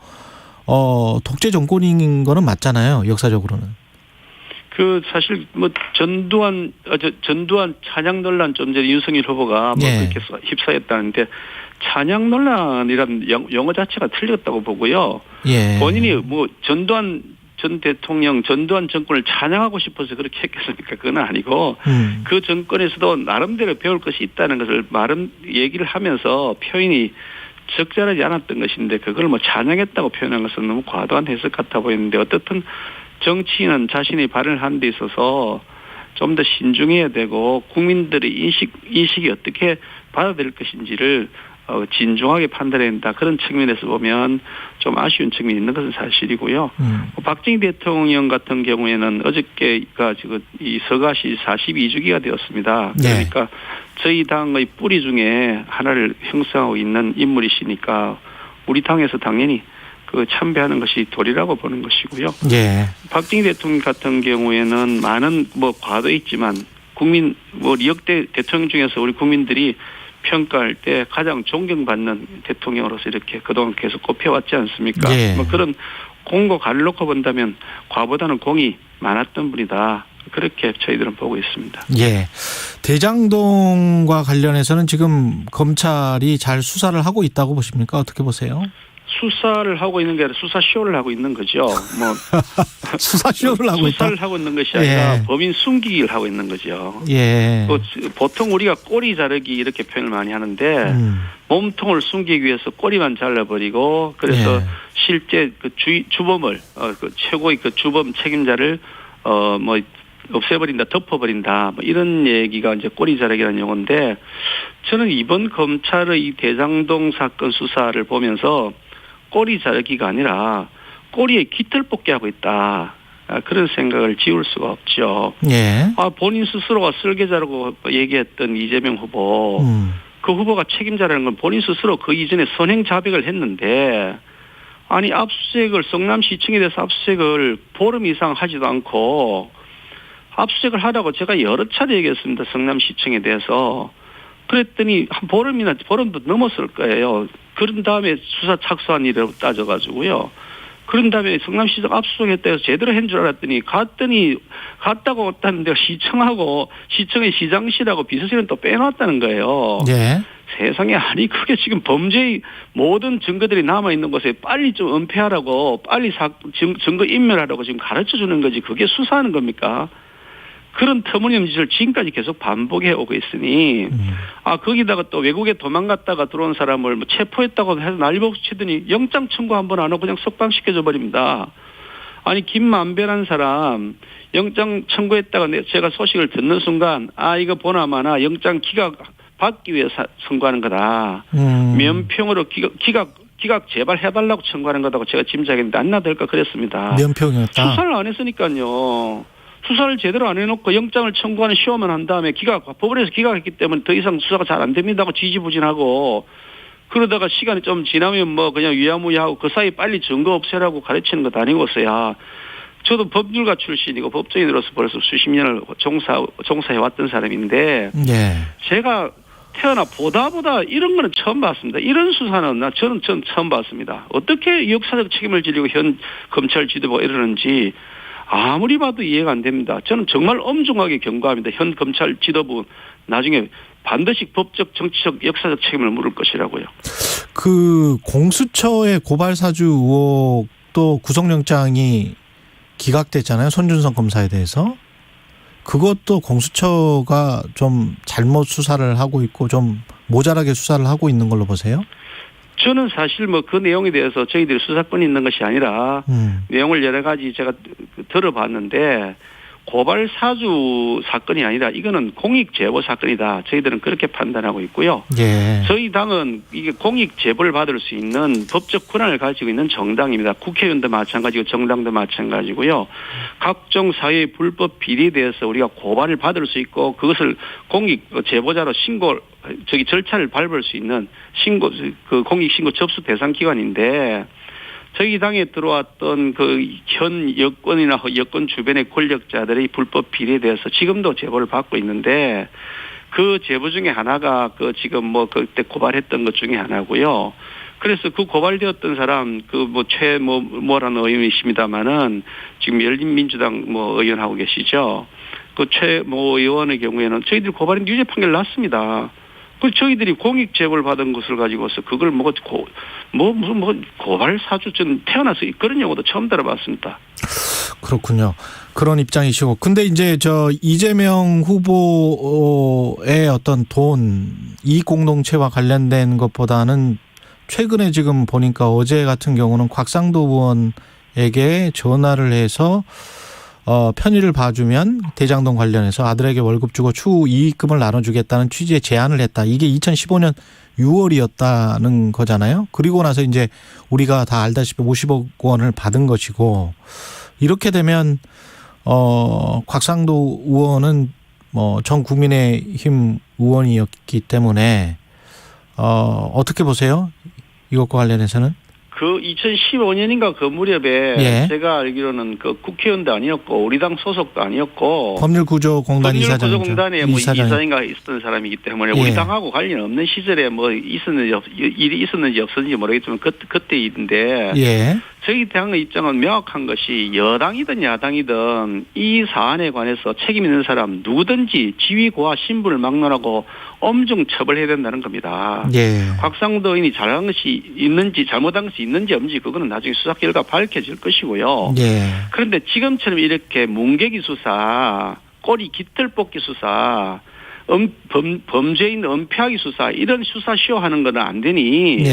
독재 정권인 거는 맞잖아요. 역사적으로는. 그 사실 뭐 전두환 찬양 논란 좀 전에 윤석열 후보가 뭐 예. 그렇게 휩싸였다는데 찬양 논란이라는 용어 자체가 틀렸다고 보고요. 예. 본인이 뭐 전두환 전 대통령, 전두환 정권을 찬양하고 싶어서 그렇게 했겠습니까? 그건 아니고 그 정권에서도 나름대로 배울 것이 있다는 것을 얘기를 하면서 표현이 적절하지 않았던 것인데 그걸 뭐 찬양했다고 표현한 것은 너무 과도한 해석 같아 보이는데 어떻든 정치인은 자신의 발언을 하는 데 있어서 좀 더 신중해야 되고 국민들의 인식이 어떻게 받아들일 것인지를 진중하게 판단해야 된다. 그런 측면에서 보면 좀 아쉬운 측면이 있는 것은 사실이고요. 박정희 대통령 같은 경우에는 어저께가 지금 이 서가시 42주기가 되었습니다. 그러니까 저희 당의 뿌리 중에 하나를 형성하고 있는 인물이시니까 우리 당에서 당연히 그 참배하는 것이 도리라고 보는 것이고요. 예. 박정희 대통령 같은 경우에는 많은 뭐 과도 있지만 국민 뭐 역대 대통령 중에서 우리 국민들이 평가할 때 가장 존경받는 대통령으로서 이렇게 그동안 계속 꼽혀왔지 않습니까? 예. 뭐 그런 공과 가를 놓고 본다면 과보다는 공이 많았던 분이다. 그렇게 저희들은 보고 있습니다. 예. 대장동과 관련해서는 지금 검찰이 잘 수사를 하고 있다고 보십니까? 어떻게 보세요? 수사를 하고 있는 게 아니라 수사쇼를 하고 있는 거죠. 뭐 수사쇼를 하고 있다. 수사를 하고 있는 것이 아니라 예. 범인 숨기기를 하고 있는 거죠. 예. 보통 우리가 꼬리 자르기 이렇게 표현을 많이 하는데 몸통을 숨기기 위해서 꼬리만 잘라버리고 그래서 예. 실제 그 주범을 그 최고의 그 주범 책임자를 뭐 없애버린다, 덮어버린다, 뭐 이런 얘기가 이제 꼬리 자르기라는 용어인데 저는 이번 검찰의 이 대장동 사건 수사를 보면서 꼬리 자르기가 아니라 꼬리에 깃털 뽑기 하고 있다. 그런 생각을 지울 수가 없죠. 예. 본인 스스로가 설계자라고 얘기했던 이재명 후보. 그 후보가 책임자라는 건 본인 스스로 그 이전에 선행 자백을 했는데 아니 압수수색을 성남시청에 대해서 압수수색을 보름 이상 하지도 않고 압수수색을 하라고 제가 여러 차례 얘기했습니다. 성남시청에 대해서. 그랬더니 한 보름도 넘었을 거예요. 그런 다음에 수사 착수한 일이라고 따져가지고요. 그런 다음에 성남시청 압수수색했다 해서 제대로 한 줄 알았더니 갔다고 왔다는데 시청의 시장실하고 비서실은 또 빼놨다는 거예요. 예. 세상에 아니 그게 지금 범죄의 모든 증거들이 남아있는 곳에 빨리 좀 은폐하라고 빨리 증거 인멸하라고 지금 가르쳐주는 거지 그게 수사하는 겁니까? 그런 터무니없는 짓을 지금까지 계속 반복해 오고 있으니 거기다가 또 외국에 도망갔다가 들어온 사람을 뭐 체포했다고 해서 난리법석 치더니 영장 청구 한 번 안 하고 그냥 석방시켜줘 버립니다. 아니 김만배라는 사람 영장 청구했다가 제가 소식을 듣는 순간 이거 보나마나 영장 기각 받기 위해서 청구하는 거다. 면평으로 기각 제발 해달라고 청구하는 거다고 제가 짐작했는데 안 나될까 그랬습니다. 면평이었다. 수사를 안 했으니까요. 수사를 제대로 안 해놓고 영장을 청구하는 시험만 한 다음에 법원에서 기각했기 때문에 더 이상 수사가 잘 안 됩니다고 지지부진하고 그러다가 시간이 좀 지나면 뭐 그냥 유야무야하고 그 사이 빨리 증거 없애라고 가르치는 것 아니고서야 저도 법률가 출신이고 법조인으로서 벌써 수십 년을 종사해왔던 사람인데 제가 태어나 보다 이런 거는 처음 봤습니다. 이런 수사는 저는 처음 봤습니다. 어떻게 역사적 책임을 지려고 현 검찰 지도부가 이러는지 아무리 봐도 이해가 안 됩니다. 저는 정말 엄중하게 경고합니다. 현 검찰 지도부 나중에 반드시 법적, 정치적, 역사적 책임을 물을 것이라고요. 그 공수처의 고발 사주 의혹도 구속영장이 기각됐잖아요. 손준성 검사에 대해서. 그것도 공수처가 좀 잘못 수사를 하고 있고 좀 모자라게 수사를 하고 있는 걸로 보세요? 저는 사실 뭐 그 내용에 대해서 저희들이 수사권이 있는 것이 아니라 내용을 여러 가지 제가 들어봤는데 고발 사주 사건이 아니라 이거는 공익 제보 사건이다. 저희들은 그렇게 판단하고 있고요. 저희 당은 이게 공익 제보를 받을 수 있는 법적 권한을 가지고 있는 정당입니다. 국회의원도 마찬가지고 정당도 마찬가지고요. 각종 사회 불법 비리에 대해서 우리가 고발을 받을 수 있고 그것을 공익 제보자로 절차를 밟을 수 있는 공익 신고 접수 대상 기관인데 저희 당에 들어왔던 그 현 여권이나 여권 주변의 권력자들의 불법 비리에 대해서 지금도 제보를 받고 있는데 그 제보 중에 하나가 지금 뭐 그때 고발했던 것 중에 하나고요. 그래서 그 고발되었던 사람 뭐라는 의원이십니다만은 지금 열린민주당 의원하고 계시죠. 그 최모 의원의 경우에는 저희들이 고발인 유죄 판결 났습니다. 저희들이 공익 제보를 받은 것을 가지고서 그걸 고발 사주 전 태어나서 그런 용어도 처음 들어봤습니다. 그렇군요. 그런 입장이시고. 근데 이제 이재명 후보의 어떤 이익 공동체와 관련된 것보다는 최근에 지금 보니까 어제 같은 경우는 곽상도 의원에게 전화를 해서 편의를 봐주면 대장동 관련해서 아들에게 월급 주고 추후 이익금을 나눠주겠다는 취지의 제안을 했다. 이게 2015년 6월이었다는 거잖아요. 그리고 나서 이제 우리가 다 알다시피 50억 원을 받은 것이고 이렇게 되면 곽상도 의원은 전 국민의힘 의원이었기 때문에 어떻게 보세요? 이것과 관련해서는? 그 2015년인가 그 무렵에 제가 알기로는 그 국회의원도 아니었고 우리 당 소속도 아니었고 법률구조공단 이사장 법률구조공단에 이사장인가 있었던 사람이기 때문에 우리 당하고 관련 없는 시절에 일이 있었는지 없었는지 모르겠지만 그때인데 저희 당의 입장은 명확한 것이 여당이든 야당이든 이 사안에 관해서 책임 있는 사람 누구든지 지위 고하 신분을 막론하고 엄중 처벌해야 된다는 겁니다. 곽상도 의원이 잘한 것이 있는지 잘못한 것이 있는지 없는지 그거는 나중에 수사 결과 밝혀질 것이고요. 그런데 지금처럼 이렇게 뭉개기 수사, 꼬리 깃털 뽑기 수사, 범죄인 은폐하기 수사 이런 수사 시효하는 건 안 되니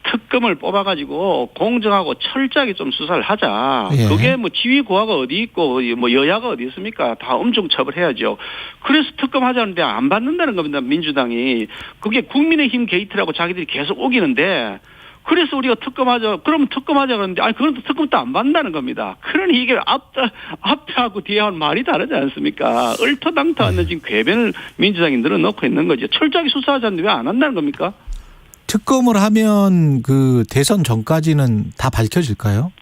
특검을 뽑아가지고 공정하고 철저하게 좀 수사를 하자. 그게 지위 고하가 어디 있고 여야가 어디 있습니까? 다 엄중 처벌해야죠. 그래서 특검하자는데 안 받는다는 겁니다. 민주당이. 그게 국민의힘 게이트라고 자기들이 계속 우기는데 그래서 우리가 특검하자. 그러면 특검하자 그러는데 그런데 특검도 안 받는다는 겁니다. 그러니 이게 앞하고 뒤하고는 말이 다르지 않습니까? 얼토당토 않는 지금 궤변을 민주당이 늘어놓고 있는 거죠. 철저하게 수사하자는데 왜 안 한다는 겁니까? 특검을 하면 그 대선 전까지는 다 밝혀질까요?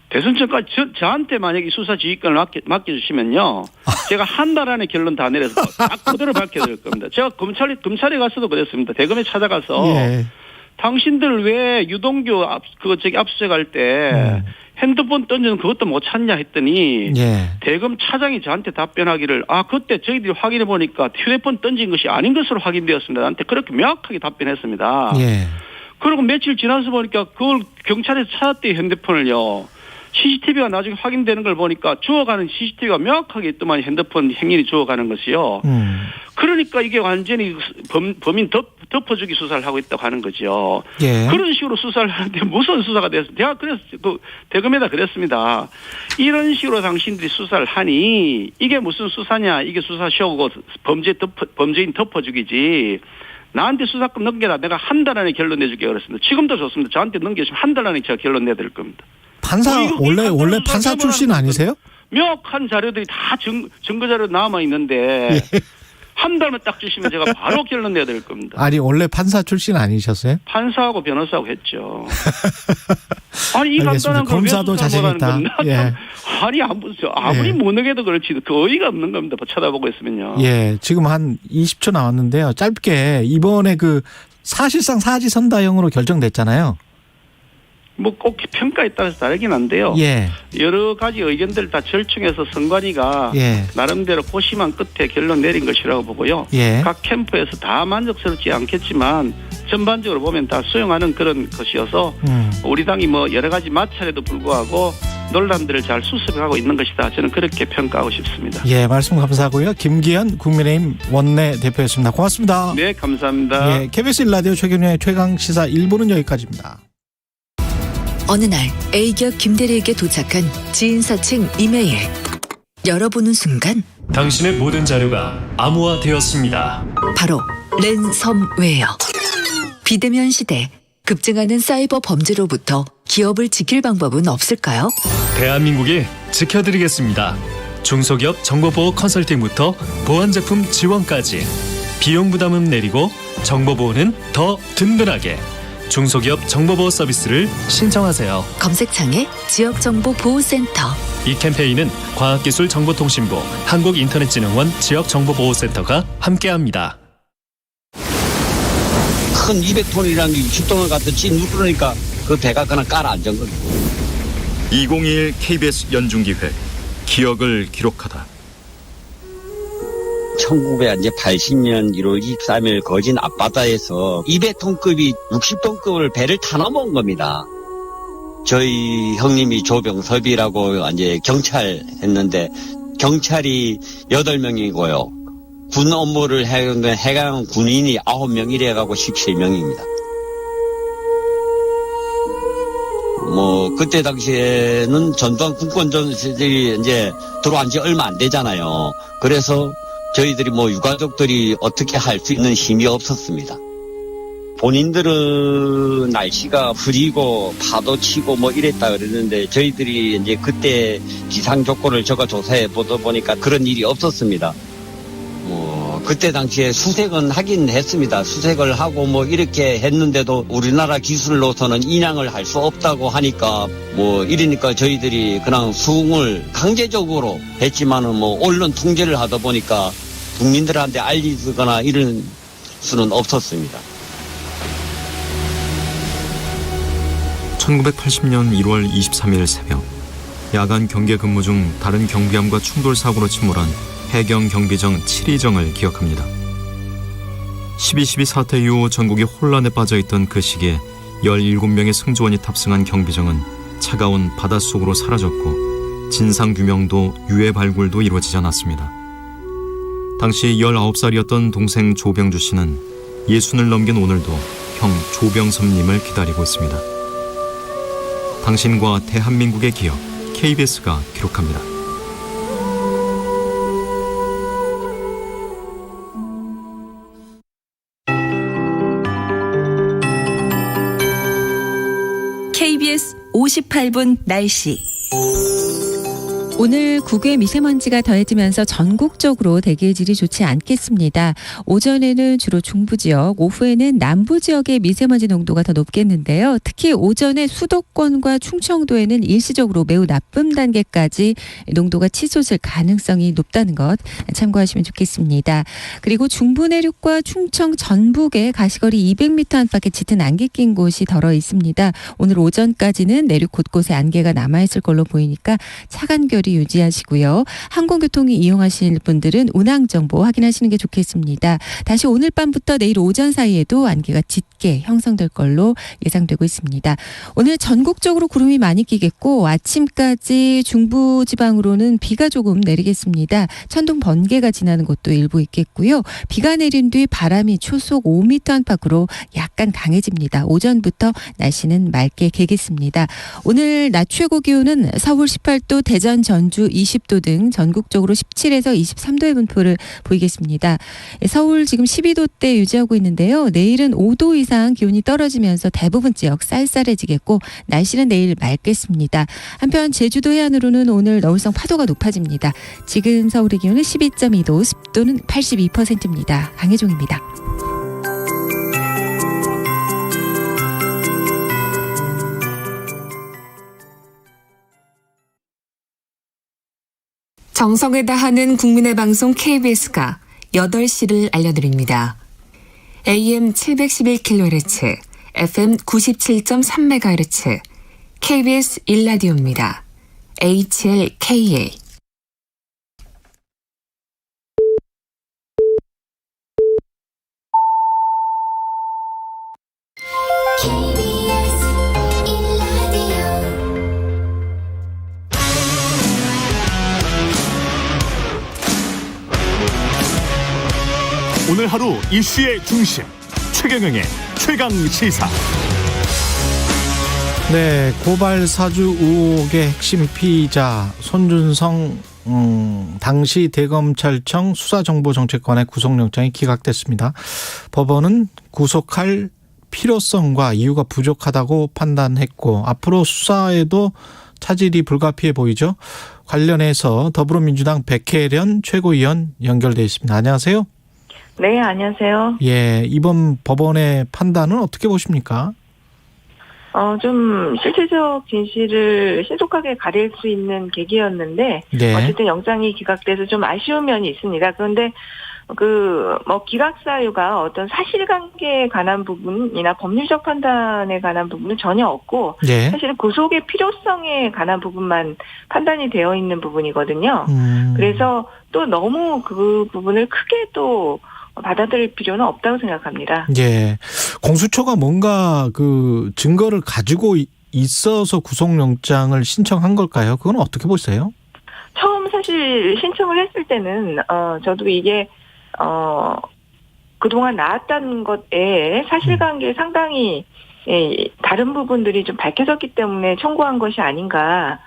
대선 전까지 저한테 만약에 수사 지휘권을 맡겨주시면요. 제가 한 달 안에 결론 다 내려서 딱 그대로 밝혀드릴 겁니다. 제가 검찰에 가서도 그랬습니다. 대검에 찾아가서 당신들 왜 유동규 압수수색할 때 핸드폰 던지는 그것도 못 찾냐 했더니 대검 차장이 저한테 답변하기를 그때 저희들이 확인해 보니까 휴대폰 던진 것이 아닌 것으로 확인되었습니다. 나한테 그렇게 명확하게 답변했습니다. 그리고 며칠 지나서 보니까 그걸 경찰에서 찾았대요. 핸드폰을요. CCTV가 나중에 확인되는 걸 보니까 주워가는 CCTV가 명확하게 있더만 핸드폰 행인이 주워가는 것이요. 그러니까 이게 완전히 범인 덮어주기 수사를 하고 있다고 하는 거죠. 예. 그런 식으로 수사를 하는데 무슨 수사가 됐어요? 제가 그래서 대검에다 그랬습니다. 이런 식으로 당신들이 수사를 하니 이게 무슨 수사냐? 이게 수사쇼고 범죄인 덮어주기지. 나한테 수사권 넘겨라. 내가 한 달 안에 결론 내줄게 그랬습니다. 지금도 좋습니다. 저한테 넘겨주시면 한 달 안에 제가 결론 내드릴 겁니다. 판사 원래 판사 출신 아니세요? 명확한 자료들이 다 증거 자료 남아 있는데 예. 한 달만 딱 주시면 제가 바로 결론 내드릴 겁니다. 아니 원래 판사 출신 아니셨어요? 판사하고 변호사하고 했죠. 아니 이 간단한 걸 검사도 자신 있다. 예. 아니 아무리 예. 무능해도 그렇지 그 어이가 없는 겁니다. 쳐다보고 있으면요. 예, 지금 한 20초 남았는데요. 짧게 이번에 그 사실상 사지선다형으로 결정됐잖아요. 뭐 꼭 평가에 따라서 다르긴 한데요. 예. 여러 가지 의견들 다 절충해서 선관위가 예. 나름대로 고심한 끝에 결론 내린 것이라고 보고요. 예. 각 캠프에서 다 만족스럽지 않겠지만 전반적으로 보면 다 수용하는 그런 것이어서 우리 당이 뭐 여러 가지 마찰에도 불구하고 논란들을 잘 수습하고 있는 것이다. 저는 그렇게 평가하고 싶습니다. 예, 말씀 감사하고요. 김기현 국민의힘 원내대표였습니다. 고맙습니다. 네, 감사합니다. 예, KBS 1라디오 최경영의 최강시사 1부는 여기까지입니다. 어느 날 A기업 김대리에게 도착한 지인 사칭 이메일. 열어보는 순간 당신의 모든 자료가 암호화되었습니다. 바로 랜섬웨어. 비대면 시대, 급증하는 사이버 범죄로부터 기업을 지킬 방법은 없을까요? 대한민국이 지켜드리겠습니다. 중소기업 정보보호 컨설팅부터 보안제품 지원까지 비용 부담은 내리고 정보보호는 더 든든하게 중소기업 정보보호 서비스를 신청하세요. 검색창에 지역정보보호센터. 이 캠페인은 과학기술정보통신부 한국인터넷진흥원 지역정보보호센터가 함께합니다. 큰 200톤이라는 게 60톤을 갖다 찌 누르니까 그 배가 그냥 깔아앉은 거죠. 2021 KBS 연중기획 기억을 기록하다. 1980년 1월 23일 거진 앞바다에서 200톤급이 60톤급을 배를 타넘은 겁니다. 저희 형님이 조병섭이라고 이제 경찰 했는데 경찰이 8명이고요. 군 업무를 해간 군인이 9명 이래가고 17명입니다. 뭐 그때 당시에는 전두환 군권전들이 이제 들어온 지 얼마 안 되잖아요. 그래서 저희들이 뭐 유가족들이 어떻게 할 수 있는 힘이 없었습니다. 본인들은 날씨가 흐리고 파도 치고 뭐 이랬다 그랬는데 저희들이 이제 그때 기상 조건을 적어 조사해 보다 보니까 그런 일이 없었습니다. 그때 당시에 수색은 하긴 했습니다. 수색을 하고 뭐 이렇게 했는데도 우리나라 기술로서는 인양을 할 수 없다고 하니까 뭐 이러니까 저희들이 그냥 수응을 강제적으로 했지만은 뭐 언론 통제를 하다 보니까 국민들한테 알리거나 이런 수는 없었습니다. 1980년 1월 23일 새벽 야간 경계 근무 중 다른 경비함과 충돌 사고로 침몰한 해경 경비정 7위정을 기억합니다. 12.12 사태 이후 전국이 혼란에 빠져있던 그 시기에 17명의 승조원이 탑승한 경비정은 차가운 바닷속으로 사라졌고 진상규명도 유해 발굴도 이루어지지 않았습니다. 당시 19살이었던 동생 조병주 씨는 60을 넘긴 오늘도 형 조병섭님을 기다리고 있습니다. 당신과 대한민국의 기억, KBS가 기록합니다. KBS 58분 날씨. 오늘 국외 미세먼지가 더해지면서 전국적으로 대기의 질이 좋지 않겠습니다. 오전에는 주로 중부 지역, 오후에는 남부 지역의 미세먼지 농도가 더 높겠는데요. 특히 오전에 수도권과 충청도에는 일시적으로 매우 나쁨 단계까지 농도가 치솟을 가능성이 높다는 것 참고하시면 좋겠습니다. 그리고 중부 내륙과 충청 전북에 가시거리 200m 안팎의 짙은 안개 낀 곳이 덜어 있습니다. 오늘 오전까지는 내륙 곳곳에 안개가 남아있을 걸로 보이니까 차간결이 거리 유지하시고요. 항공교통이 이용하실 분들은 운항 정보 확인하시는 게 좋겠습니다. 다시 오늘 밤부터 내일 오전 사이에도 안개가 짙게 형성될 걸로 예상되고 있습니다. 오늘 전국적으로 구름이 많이 끼겠고 아침까지 중부지방으로는 비가 조금 내리겠습니다. 천둥 번개가 지나는 곳도 일부 있겠고요. 비가 내린 뒤 바람이 초속 5m 안팎으로 약간 강해집니다. 오전부터 날씨는 맑게 개겠습니다. 오늘 낮 최고 기온은 서울 18도, 대전, 전주 20도 등 전국적으로 17에서 23도의 분포를 보이겠습니다. 서울 지금 12도대 유지하고 있는데요. 내일은 5도 이상 기온이 떨어지면서 대부분 지역 쌀쌀해지겠고 날씨는 내일 맑겠습니다. 한편 제주도 해안으로는 오늘 너울성 파도가 높아집니다. 지금 서울의 기온은 12.2도, 습도는 82%입니다. 강혜종입니다. 정성을 다하는 국민의 방송 KBS가 8시를 알려드립니다. AM 711kHz, FM 97.3MHz, KBS 1라디오입니다. HLKA. 오늘 하루 이슈의 중심 최경영의 최강 시사. 네, 고발 사주 의혹의 핵심 피의자 손준성 당시 대검찰청 수사정보정책관의 구속영장이 기각됐습니다. 법원은 구속할 필요성과 이유가 부족하다고 판단했고 앞으로 수사에도 차질이 불가피해 보이죠. 관련해서 더불어민주당 백혜련 최고위원 연결돼 있습니다. 안녕하세요. 네, 안녕하세요. 예, 이번 법원의 판단은 어떻게 보십니까? 좀 실체적 진실을 신속하게 가릴 수 있는 계기였는데, 네. 어쨌든 영장이 기각돼서 좀 아쉬운 면이 있습니다. 그런데 기각 사유가 어떤 사실관계에 관한 부분이나 법률적 판단에 관한 부분은 전혀 없고, 네. 사실은 구속의 필요성에 관한 부분만 판단이 되어 있는 부분이거든요. 그래서 또 너무 그 부분을 크게 또 받아들일 필요는 없다고 생각합니다. 예. 공수처가 뭔가 그 증거를 가지고 있어서 구속영장을 신청한 걸까요? 그건 어떻게 보세요? 처음 사실 신청을 했을 때는, 저도 이게, 그동안 나왔다는 것에 사실관계에 상당히, 다른 부분들이 좀 밝혀졌기 때문에 청구한 것이 아닌가,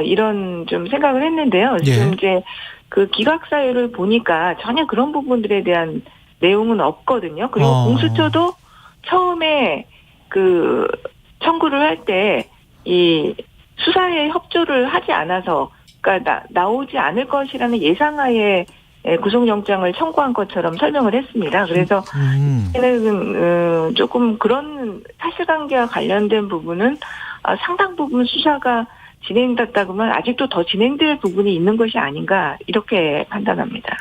이런 좀 생각을 했는데요. 지금 이제 그 기각 사유를 보니까 전혀 그런 부분들에 대한 내용은 없거든요. 그리고 공수처도 처음에 그 청구를 할 때 이 수사에 협조를 하지 않아서, 그러니까 나오지 않을 것이라는 예상하에 구속영장을 청구한 것처럼 설명을 했습니다. 그래서 조금 그런 사실관계와 관련된 부분은 상당 부분 수사가 진행됐다고면 아직도 더 진행될 부분이 있는 것이 아닌가 이렇게 판단합니다.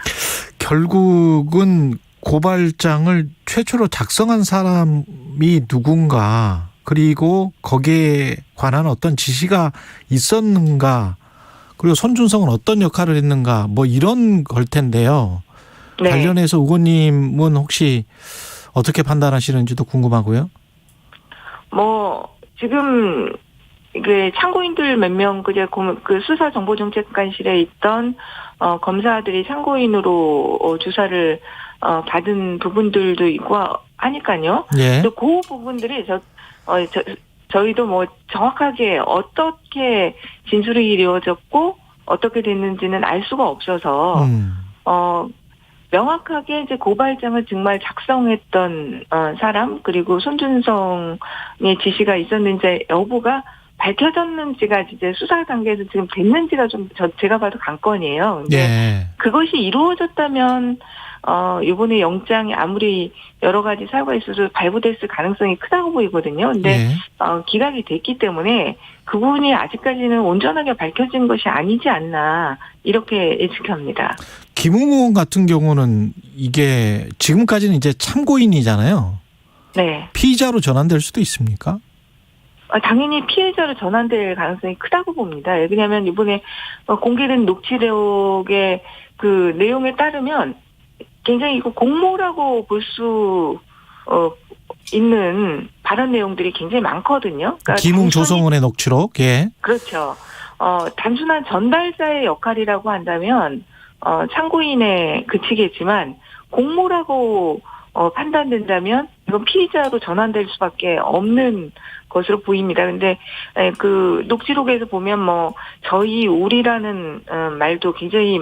결국은 고발장을 최초로 작성한 사람이 누군가, 그리고 거기에 관한 어떤 지시가 있었는가, 그리고 손준성은 어떤 역할을 했는가, 뭐 이런 걸 텐데요. 네. 관련해서 의원님은 혹시 어떻게 판단하시는지도 궁금하고요. 지금 그 참고인들 몇 명 그 수사정보정책관실에 있던 검사들이 참고인으로 조사를 받은 부분들도 있고 하니까요. 예. 그 부분들이 저희도 정확하게 어떻게 진술이 이루어졌고 어떻게 됐는지는 알 수가 없어서 명확하게 이제 고발장을 정말 작성했던 사람, 그리고 손준성의 지시가 있었는지 여부가 밝혀졌는지가 이제 수사 단계에서 지금 됐는지가 좀 제가 봐도 관건이에요. 근데 예. 그것이 이루어졌다면 이번에 영장이 아무리 여러 가지 사유가 있어서 발부됐을 가능성이 크다고 보이거든요. 근데 기각이 됐기 때문에 그 부분이 아직까지는 온전하게 밝혀진 것이 아니지 않나 이렇게 예측합니다. 김웅 의원 같은 경우는 이게 지금까지는 이제 참고인이잖아요. 네. 피의자로 전환될 수도 있습니까? 당연히 피해자로 전환될 가능성이 크다고 봅니다. 왜냐하면 이번에 공개된 녹취록의 그 내용에 따르면 굉장히 이거 공모라고 볼 수 있는 발언 내용들이 굉장히 많거든요. 그러니까 김웅 조성원의 녹취록, 예. 그렇죠. 단순한 전달자의 역할이라고 한다면 참고인에 그치겠지만 공모라고 판단된다면 이건 피의자로 전환될 수밖에 없는 것으로 보입니다. 근데 그 녹취록에서 보면 뭐 저희 우리라는 말도 굉장히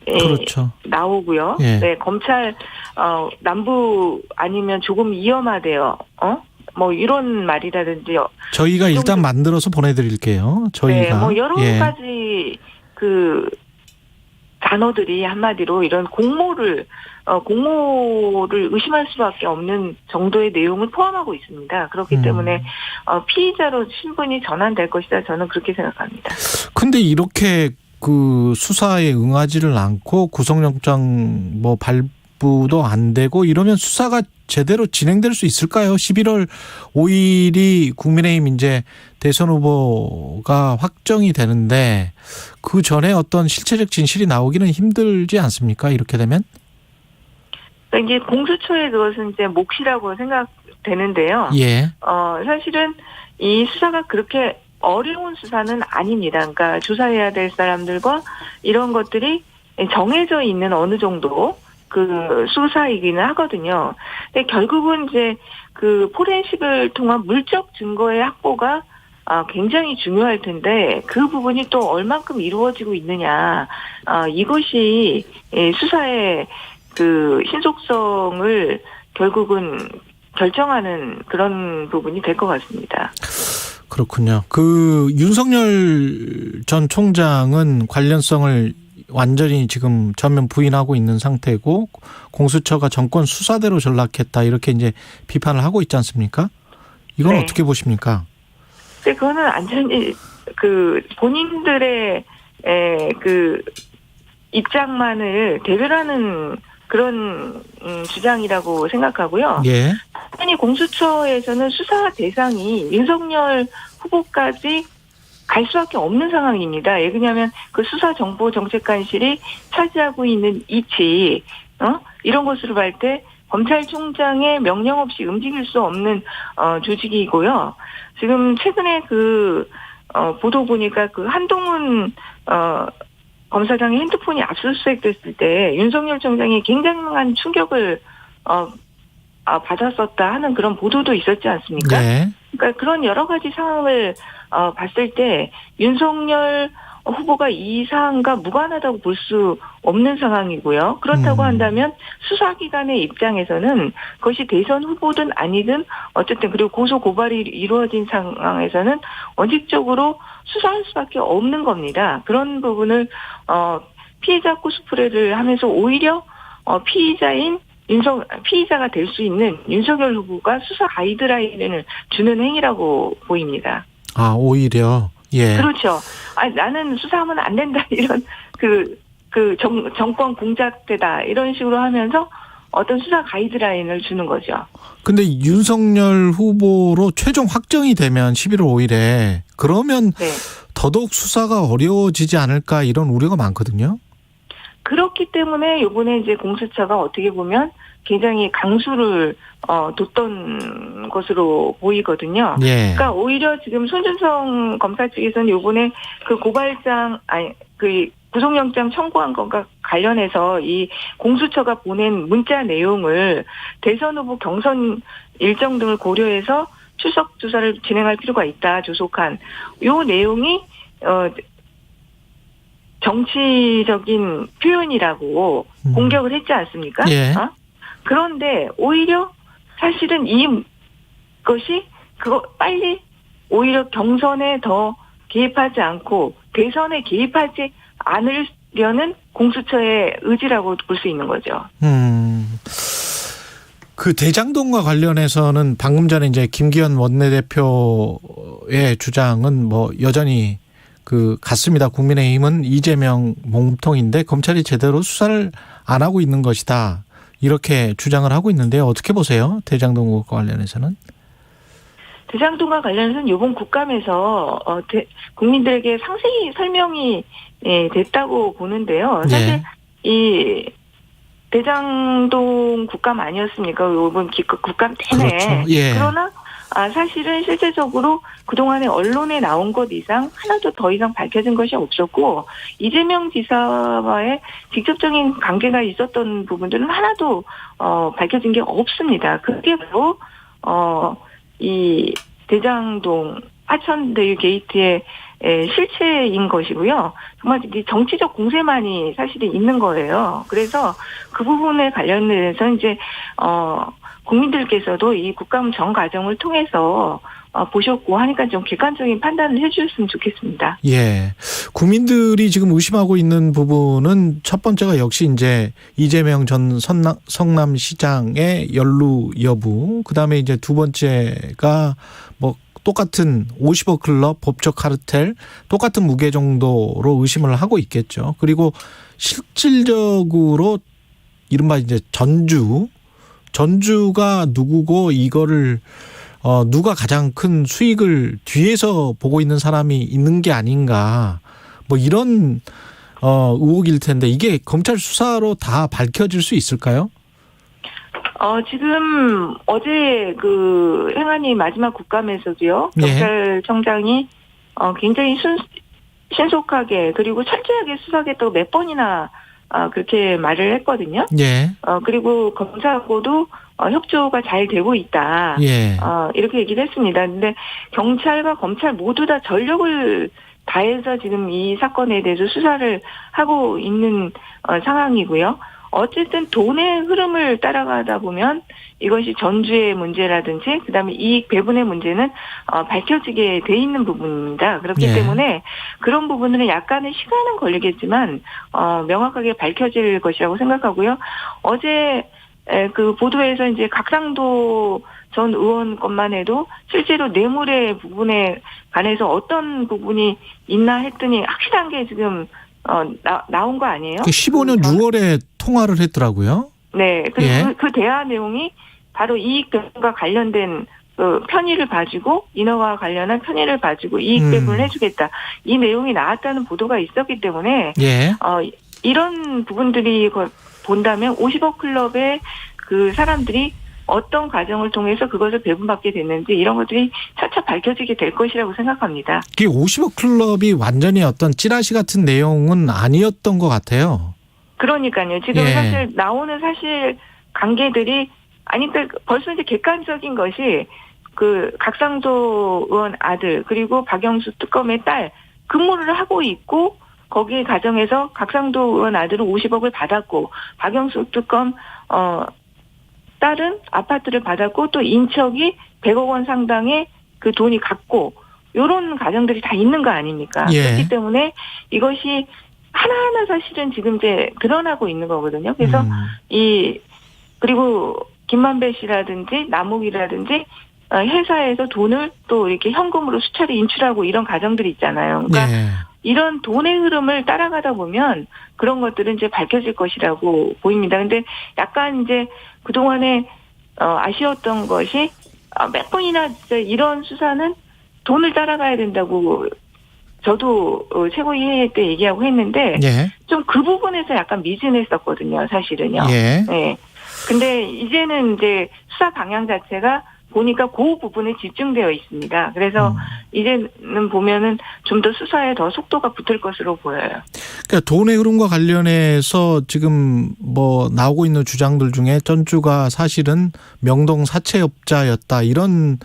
그렇죠. 나오고요. 예. 네, 검찰 남부 아니면 조금 위험하대요. 뭐 이런 말이라든지 저희가 일단 만들어서 보내드릴게요. 저희가 네, 뭐 여러 가지 그 단어들이 한마디로 이런 공모를 의심할 수밖에 없는 정도의 내용을 포함하고 있습니다. 그렇기 때문에 피의자로 신분이 전환될 것이다. 저는 그렇게 생각합니다. 근데 이렇게 그 수사에 응하지를 않고 구속영장 뭐 발부도 안 되고 이러면 수사가 제대로 진행될 수 있을까요? 11월 5일이 국민의힘 이제 대선 후보가 확정이 되는데 그 전에 어떤 실체적 진실이 나오기는 힘들지 않습니까? 이렇게 되면? 이제 공수처의 그것은 이제 몫이라고 생각되는데요. 예. 사실은 이 수사가 그렇게 어려운 수사는 아닙니다. 그러니까 조사해야 될 사람들과 이런 것들이 정해져 있는 어느 정도 그 수사이기는 하거든요. 근데 결국은 이제 그 포렌식을 통한 물적 증거의 확보가 굉장히 중요할 텐데 그 부분이 또 얼만큼 이루어지고 있느냐. 이것이 수사의 그 신속성을 결국은 결정하는 그런 부분이 될 것 같습니다. 그렇군요. 그 윤석열 전 총장은 관련성을 완전히 지금 전면 부인하고 있는 상태고 공수처가 정권 수사대로 전락했다 이렇게 이제 비판을 하고 있지 않습니까? 이건 네. 어떻게 보십니까? 근데 그거는 완전히 그 본인들의 그 입장만을 대변하는 그런 주장이라고 생각하고요. 예. 당연히 공수처에서는 수사 대상이 윤석열 후보까지 갈 수밖에 없는 상황입니다. 왜냐하면 그 수사정보정책관실이 차지하고 있는 위치, 이런 것으로 볼 때 검찰총장의 명령 없이 움직일 수 없는 조직이고요. 지금 최근에 그 보도 보니까 그 한동훈 검사장의 핸드폰이 압수수색됐을 때 윤석열 총장이 굉장한 충격을 받았었다 하는 그런 보도도 있었지 않습니까? 네. 그러니까 그런 여러 가지 상황을 봤을 때 윤석열 후보가 이 사안과 무관하다고 볼 수 없는 상황이고요. 그렇다고 한다면 수사기관의 입장에서는 그것이 대선 후보든 아니든 어쨌든 그리고 고소 고발이 이루어진 상황에서는 원칙적으로 수사할 수밖에 없는 겁니다. 그런 부분을 피해자 코스프레를 하면서 오히려 피의자가 될 수 있는 윤석열 후보가 수사 가이드라인을 주는 행위라고 보입니다. 오히려. 예. 그렇죠. 나는 수사하면 안 된다 이런 정권 공작대다 이런 식으로 하면서 어떤 수사 가이드라인을 주는 거죠. 근데 윤석열 후보로 최종 확정이 되면 11월 5일에 그러면 네. 더더욱 수사가 어려워지지 않을까 이런 우려가 많거든요. 그렇기 때문에 이번에 이제 공수처가 어떻게 보면 굉장히 강수를 뒀던 것으로 보이거든요. 예. 그러니까 오히려 지금 손준성 검사 측에서는 이번에 그 그 구속영장 청구한 것과 관련해서 이 공수처가 보낸 문자 내용을 대선 후보 경선 일정 등을 고려해서 출석 조사를 진행할 필요가 있다 조속한 요 내용이 정치적인 표현이라고 공격을 했지 않습니까? 예. 그런데 오히려 사실은 이것이 빨리 오히려 경선에 더 개입하지 않고 대선에 개입하지 않으려는 공수처의 의지라고 볼 수 있는 거죠. 그 대장동과 관련해서는 방금 전에 이제 김기현 원내대표의 주장은 뭐 여전히 같습니다. 국민의힘은 이재명 몸통인데 검찰이 제대로 수사를 안 하고 있는 것이다. 이렇게 주장을 하고 있는데요. 어떻게 보세요? 대장동 의혹과 관련해서는? 대장동과 관련해서는 이번 국감에서 국민들에게 상세히 설명이 됐다고 보는데요. 사실 이 대장동 국감 아니었습니까? 이번 국감 내내. 그렇죠. 예. 그러나 사실은 실제적으로 그동안에 언론에 나온 것 이상 하나도 더 이상 밝혀진 것이 없었고 이재명 지사와의 직접적인 관계가 있었던 부분들은 하나도 밝혀진 게 없습니다. 그게 바로 이 대장동 하천대유 게이트의 실체인 것이고요. 정말 정치적 공세만이 사실은 있는 거예요. 그래서 그 부분에 관련해서 이제 국민들께서도 이 국감 전 과정을 통해서 보셨고 하니까 좀 객관적인 판단을 해주셨으면 좋겠습니다. 예. 국민들이 지금 의심하고 있는 부분은 첫 번째가 역시 이제 이재명 전 성남시장의 연루 여부, 그 다음에 이제 두 번째가 뭐 똑같은 50억 클럽, 법적 카르텔, 똑같은 무게 정도로 의심을 하고 있겠죠. 그리고 실질적으로 이른바 이제 전주가 누구고 이거를 누가 가장 큰 수익을 뒤에서 보고 있는 사람이 있는 게 아닌가, 뭐 이런 의혹일 텐데 이게 검찰 수사로 다 밝혀질 수 있을까요? 지금 어제 그 행안위 마지막 국감에서도요. 경찰청장이 굉장히 신속하게 그리고 철저하게 수사하겠다고 몇 번이나 그렇게 말을 했거든요. 예. 그리고 검사하고도 협조가 잘 되고 있다. 예. 이렇게 얘기를 했습니다. 근데 경찰과 검찰 모두 다 전력을 다해서 지금 이 사건에 대해서 수사를 하고 있는 상황이고요. 어쨌든 돈의 흐름을 따라가다 보면 이것이 전주의 문제라든지 그다음에 이익 배분의 문제는 밝혀지게 돼 있는 부분입니다. 그렇기 때문에 그런 부분들은 약간의 시간은 걸리겠지만 명확하게 밝혀질 것이라고 생각하고요. 어제 그 보도에서 이제 각상도 전 의원 것만 해도 실제로 뇌물의 부분에 관해서 어떤 부분이 있나 했더니 확실한 게 지금 나온 거 아니에요? 15년 6월에 통화를 했더라고요. 네. 그리고 그 대화 내용이 바로 이익 배분과 관련된 편의를 봐주고 인허와 관련한 편의를 봐주고 이익 배분을 해주겠다. 이 내용이 나왔다는 보도가 있었기 때문에 이런 부분들이 본다면 50억 클럽의 그 사람들이 어떤 과정을 통해서 그것을 배분받게 됐는지 이런 것들이 차차 밝혀지게 될 것이라고 생각합니다. 이게 50억 클럽이 완전히 어떤 찌라시 같은 내용은 아니었던 것 같아요. 그러니까요. 지금 사실 나오는 사실 관계들이 그러니까 벌써 이제 객관적인 것이 그 각상도 의원 아들 그리고 박영수 특검의 딸 근무를 하고 있고 거기 과정에서 각상도 의원 아들은 50억을 받았고 박영수 특검 딸은 아파트를 받았고 또 인척이 100억 원 상당의 그 돈이 갔고 이런 과정들이 다 있는 거 아닙니까? 그렇기 때문에 이것이 하나하나 사실은 지금 이제 드러나고 있는 거거든요. 그래서 그리고 김만배 씨라든지 남욱이라든지 회사에서 돈을 또 이렇게 현금으로 수차례 인출하고 이런 과정들이 있잖아요. 그러니까 이런 돈의 흐름을 따라가다 보면 그런 것들은 이제 밝혀질 것이라고 보입니다. 근데 약간 이제 그동안에 아쉬웠던 것이 몇 번이나 이런 수사는 돈을 따라가야 된다고 저도 최고위회 때 얘기하고 했는데 좀 그 부분에서 약간 미진했었거든요, 사실은요. 네. 근데 이제는 이제 수사 방향 자체가 보니까 그 부분에 집중되어 있습니다. 그래서 이제는 보면은 좀 더 수사에 더 속도가 붙을 것으로 보여요. 그러니까 돈의 흐름과 관련해서 지금 뭐 나오고 있는 주장들 중에 전주가 사실은 명동 사채업자였다 이런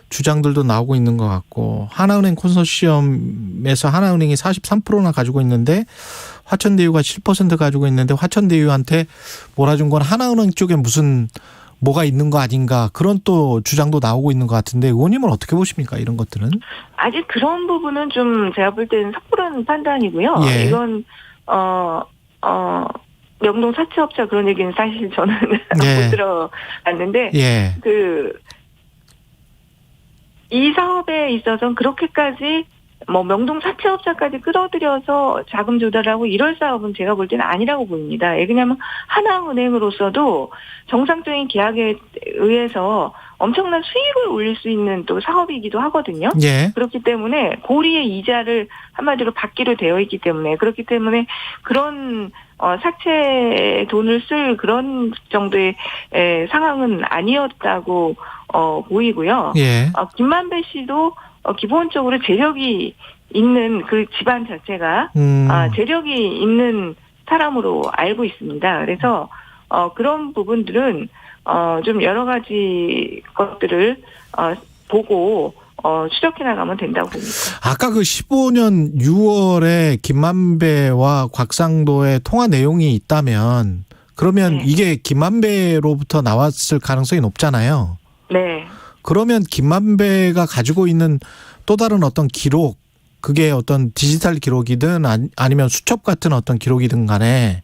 주장들도 나오고 있는 것 같고 하나은행 컨소시엄에서 하나은행이 43%나 가지고 있는데 화천대유가 7% 가지고 있는데 화천대유한테 몰아준 건 하나은행 쪽에 무슨 뭐가 있는 거 아닌가 그런 또 주장도 나오고 있는 것 같은데 의원님은 어떻게 보십니까 이런 것들은? 아직 그런 부분은 좀 제가 볼 때는 섣부른 판단이고요. 이건 명동 사채업자 그런 얘기는 사실 저는 못 들어봤는데 이 사업에 있어서는 그렇게까지 뭐 명동 사채업자까지 끌어들여서 자금 조달하고 이럴 사업은 제가 볼 때는 아니라고 보입니다. 왜냐하면 하나은행으로서도 정상적인 계약에 의해서 엄청난 수익을 올릴 수 있는 또 사업이기도 하거든요. 예. 그렇기 때문에 고리의 이자를 한마디로 받기로 되어 있기 때문에 그렇기 때문에 그런 사채 돈을 쓸 그런 정도의 상황은 아니었다고 보이고요. 예. 김만배 씨도 기본적으로 재력이 있는 그 집안 자체가 재력이 있는 사람으로 알고 있습니다. 그래서 그런 부분들은 좀 여러 가지 것들을 보고 추적해 나가면 된다고 봅니다. 아까 그 15년 6월에 김만배와 곽상도의 통화 내용이 있다면 그러면 네. 이게 김만배로부터 나왔을 가능성이 높잖아요. 네. 그러면 김만배가 가지고 있는 또 다른 어떤 기록, 그게 어떤 디지털 기록이든 아니면 수첩 같은 어떤 기록이든 간에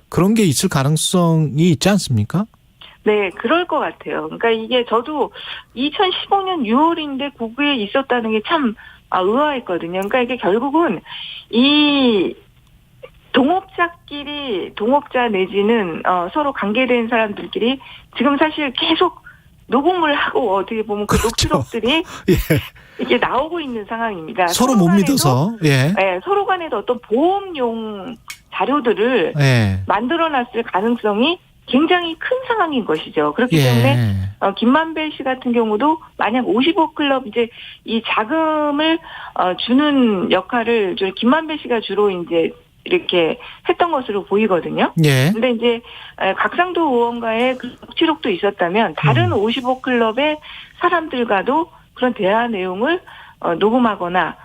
그런 게 있을 가능성이 있지 않습니까? 네, 그럴 것 같아요. 그러니까 이게 저도 2015년 6월인데 거기에 있었다는 게 참 의아했거든요. 그러니까 이게 결국은 이 동업자 내지는 서로 관계된 사람들끼리 지금 사실 계속 녹음을 하고 어떻게 보면 그 녹취록들이 이게 나오고 있는 상황입니다. 서로 못 믿어서. 네, 서로 간에도 어떤 보험용 자료들을 만들어놨을 가능성이 굉장히 큰 상황인 것이죠. 그렇기 때문에 김만배 씨 같은 경우도 만약 55 클럽 이제 이 자금을 주는 역할을 김만배 씨가 주로 이제 이렇게 했던 것으로 보이거든요. 예. 근데 이제 곽상도 의원과의 그 녹취록도 있었다면 다른 55 클럽의 사람들과도 그런 대화 내용을 녹음하거나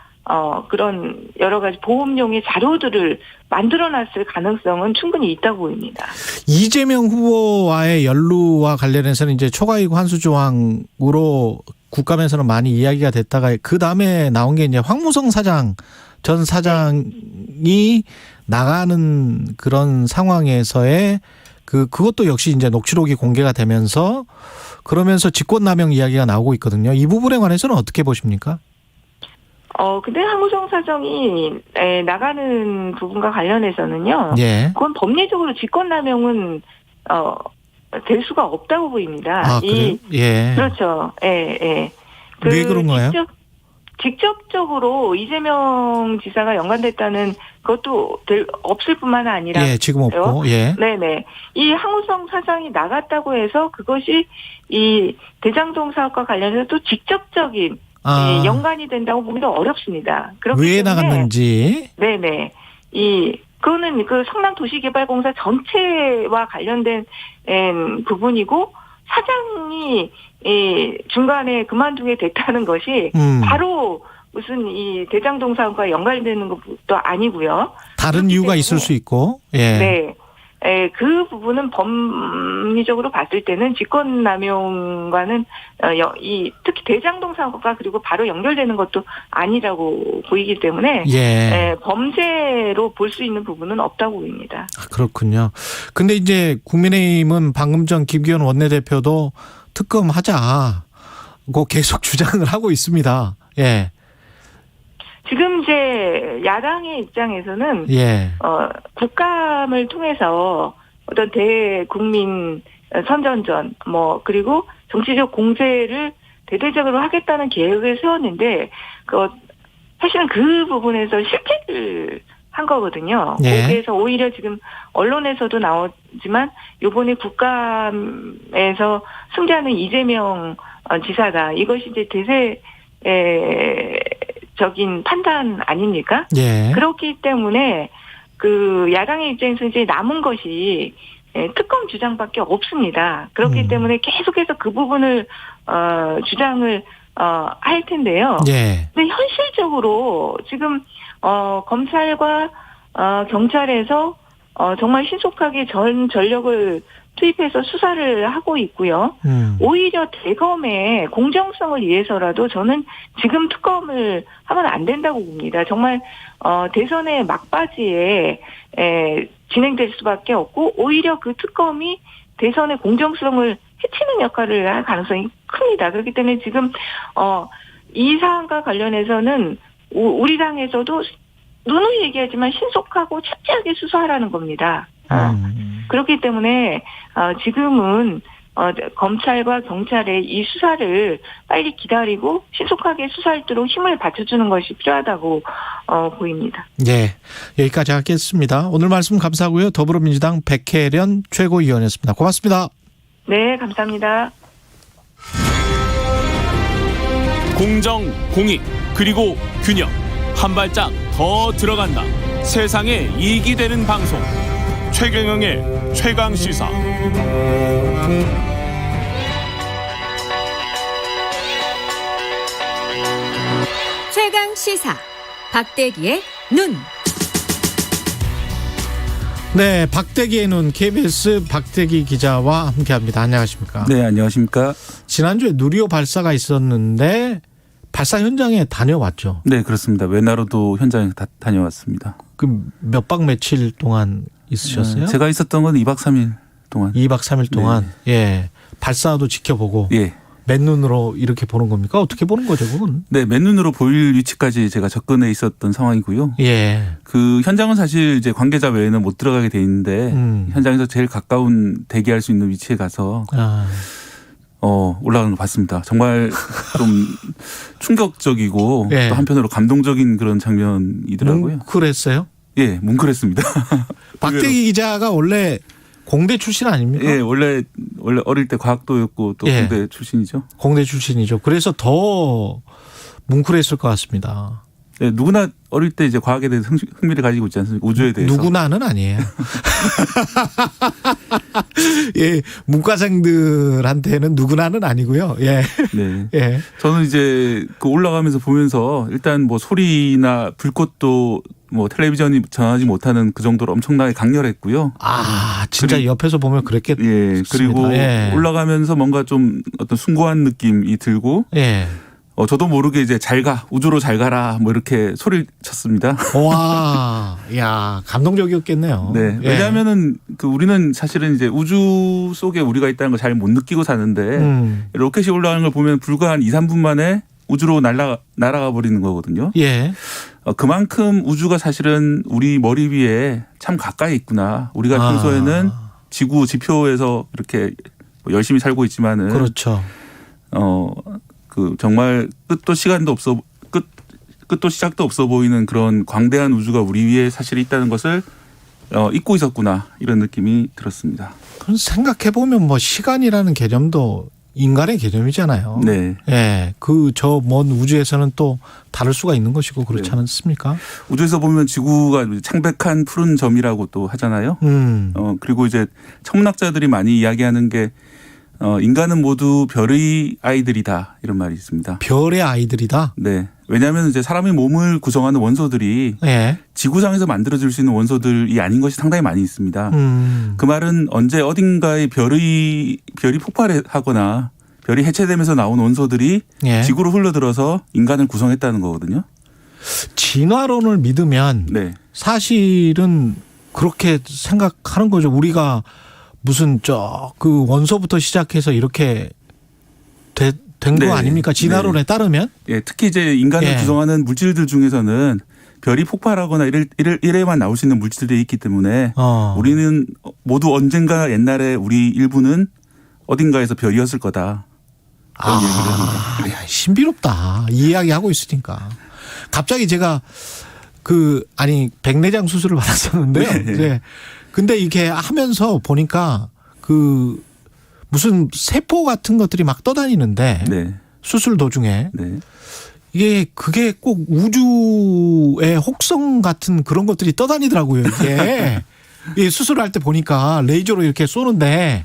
그런 여러 가지 보험용의 자료들을 만들어놨을 가능성은 충분히 있다고 보입니다. 이재명 후보와의 연루와 관련해서는 이제 초과이익 환수 조항으로 국감에서는 많이 이야기가 됐다가 그 다음에 나온 게 이제 황무성 전 사장이 나가는 그런 상황에서의 그것도 역시 이제 녹취록이 공개가 되면서 그러면서 직권남용 이야기가 나오고 있거든요. 이 부분에 관해서는 어떻게 보십니까? 근데 황무성 사정이 나가는 부분과 관련해서는 그건 법리적으로 직권남용은 될 수가 없다고 보입니다. 그래요? 예. 그렇죠. 예. 왜 그런가요? 직접적으로 이재명 지사가 연관됐다는 것도 없을 뿐만 아니라. 예, 지금 없고, 예. 네네. 이 황무성 사장이 나갔다고 해서 그것이 이 대장동 사업과 관련해서 또 직접적인 연관이 된다고 보기도 어렵습니다. 왜 나갔는지. 네네. 그거는 그 성남도시개발공사 전체와 관련된 부분이고 사장이 중간에 그만두게 됐다는 것이 바로 무슨 이 대장동 사업과 연관되는 것도 아니고요. 다른 이유가 있을 수 있고. 예. 네. 그 부분은 법리적으로 봤을 때는 직권남용과는 특히 대장동 사업과 그리고 바로 연결되는 것도 아니라고 보이기 때문에 범죄로 볼 수 있는 부분은 없다고 보입니다. 그렇군요. 근데 이제 국민의힘은 방금 전 김기현 원내대표도 특검하자고 계속 주장을 하고 있습니다. 예. 지금 이제 야당의 입장에서는 국감을 통해서 어떤 대국민 선전전 그리고 정치적 공세를 대대적으로 하겠다는 계획을 세웠는데 사실은 그 부분에서 실패를 한 거거든요. 거기에서 오히려 지금 언론에서도 나오지만 이번에 국감에서 승자는 이재명 지사다. 이것이 이제 대세적인 판단 아닙니까? 그렇기 때문에 그 야당의 입장에서 이제 남은 것이 특검 주장밖에 없습니다. 그렇기 때문에 계속해서 그 부분을 주장을 할 텐데요. 근데 현실적으로 지금 검찰과 경찰에서 정말 신속하게 전 전력을 투입해서 수사를 하고 있고요. 오히려 대검의 공정성을 위해서라도 저는 지금 특검을 하면 안 된다고 봅니다. 정말 대선의 막바지에 진행될 수밖에 없고 오히려 그 특검이 대선의 공정성을 해치는 역할을 할 가능성이 큽니다. 그렇기 때문에 지금 이 사안과 관련해서는 우리 당에서도 누누이 얘기하지만 신속하고 철저하게 수사하라는 겁니다. 그렇기 때문에 지금은 검찰과 경찰의 이 수사를 빨리 기다리고 신속하게 수사할 수 있도록 힘을 받쳐주는 것이 필요하다고 보입니다. 네, 여기까지 하겠습니다. 오늘 말씀 감사하고요. 더불어민주당 백혜련 최고위원이었습니다. 고맙습니다. 네, 감사합니다. 공정, 공익, 그리고 균형. 한 발짝 더 들어간다. 세상에 이익이 되는 방송. 최경영의 최강시사. 최강시사 박대기의 눈. 네, 박대기의 눈 KBS 박대기 기자와 함께합니다. 안녕하십니까? 네, 안녕하십니까? 지난주에 누리호 발사가 있었는데 발사 현장에 다녀왔죠? 네, 그렇습니다. 외나로도 현장에 다녀왔습니다. 그 몇 박 며칠 동안 있으셨어요? 제가 있었던 건 2박 3일 동안. 2박 3일 동안? 네. 예. 발사도 지켜보고? 예. 맨눈으로 이렇게 보는 겁니까? 어떻게 보는 거죠, 그건? 네, 맨눈으로 보일 위치까지 제가 접근해 있었던 상황이고요. 예. 그 현장은 사실 이제 관계자 외에는 못 들어가게 돼 있는데 현장에서 제일 가까운 대기할 수 있는 위치에 가서 올라가는 걸 봤습니다. 정말 좀 충격적이고 예. 또 한편으로 감동적인 그런 장면이더라고요. 뭉클했어요? 예, 뭉클했습니다. 박대기 기자가 원래 공대 출신 아닙니까? 예, 원래 어릴 때 과학도였고 또 예. 공대 출신이죠. 공대 출신이죠. 그래서 더 뭉클했을 것 같습니다. 네, 누구나 어릴 때 이제 과학에 대해서 흥미를 가지고 있지 않습니까? 우주에 대해서. 누구나는 아니에요. 예, 문과생들한테는 누구나는 아니고요. 예. 네. 예. 저는 이제 그 올라가면서 보면서 일단 뭐 소리나 불꽃도 뭐 텔레비전이 전하지 못하는 그 정도로 엄청나게 강렬했고요. 아, 진짜 옆에서 보면 그랬겠습니다. 예. 그리고 예. 올라가면서 뭔가 좀 어떤 숭고한 느낌이 들고. 예. 저도 모르게 이제 잘 가, 우주로 잘 가라, 뭐 이렇게 소리를 쳤습니다. 와, 야, 감동적이었겠네요. 네. 예. 왜냐하면은 우리는 사실은 이제 우주 속에 우리가 있다는 걸 잘 못 느끼고 사는데 로켓이 올라가는 걸 보면 불과 한 2, 3분 만에 우주로 날아가 버리는 거거든요. 예. 그만큼 우주가 사실은 우리 머리 위에 참 가까이 있구나. 우리가 평소에는 지구 지표에서 이렇게 열심히 살고 있지만은. 그렇죠. 그 정말 끝도 시작도 없어 보이는 그런 광대한 우주가 우리 위에 사실 있다는 것을 잊고 있었구나 이런 느낌이 들었습니다. 그럼 생각해 보면 뭐 시간이라는 개념도 인간의 개념이잖아요. 네. 예. 그 저 먼 우주에서는 또 다를 수가 있는 것이고 그렇지 네. 않습니까? 우주에서 보면 지구가 창백한 푸른 점이라고 또 하잖아요. 그리고 이제 천문학자들이 많이 이야기하는 게 인간은 모두 별의 아이들이다 이런 말이 있습니다. 별의 아이들이다? 네. 왜냐하면 이제 사람의 몸을 구성하는 원소들이 예. 지구상에서 만들어질 수 있는 원소들이 아닌 것이 상당히 많이 있습니다. 그 말은 언제 어딘가에 별이 폭발하거나 별이 해체되면서 나온 원소들이 예. 지구로 흘러들어서 인간을 구성했다는 거거든요. 진화론을 믿으면 네. 사실은 그렇게 생각하는 거죠. 우리가 무슨 그 원소부터 시작해서 이렇게 된 거 아닙니까? 진화론에 따르면? 예, 특히 이제 인간을 예. 구성하는 물질들 중에서는 별이 폭발하거나 이래만 나올 수 있는 물질들이 있기 때문에 우리는 모두 언젠가 옛날에 우리 일부는 어딘가에서 별이었을 거다. 그런 얘기를 합니다. 신비롭다. 이 이야기 하고 있으니까. 갑자기 제가 백내장 수술을 받았었는데요. 네. 네. 근데 이렇게 하면서 보니까 무슨 세포 같은 것들이 막 떠다니는데 네. 수술 도중에 네. 그게 꼭 우주의 혹성 같은 그런 것들이 떠다니더라고요. 이게 수술할 때 보니까 레이저로 이렇게 쏘는데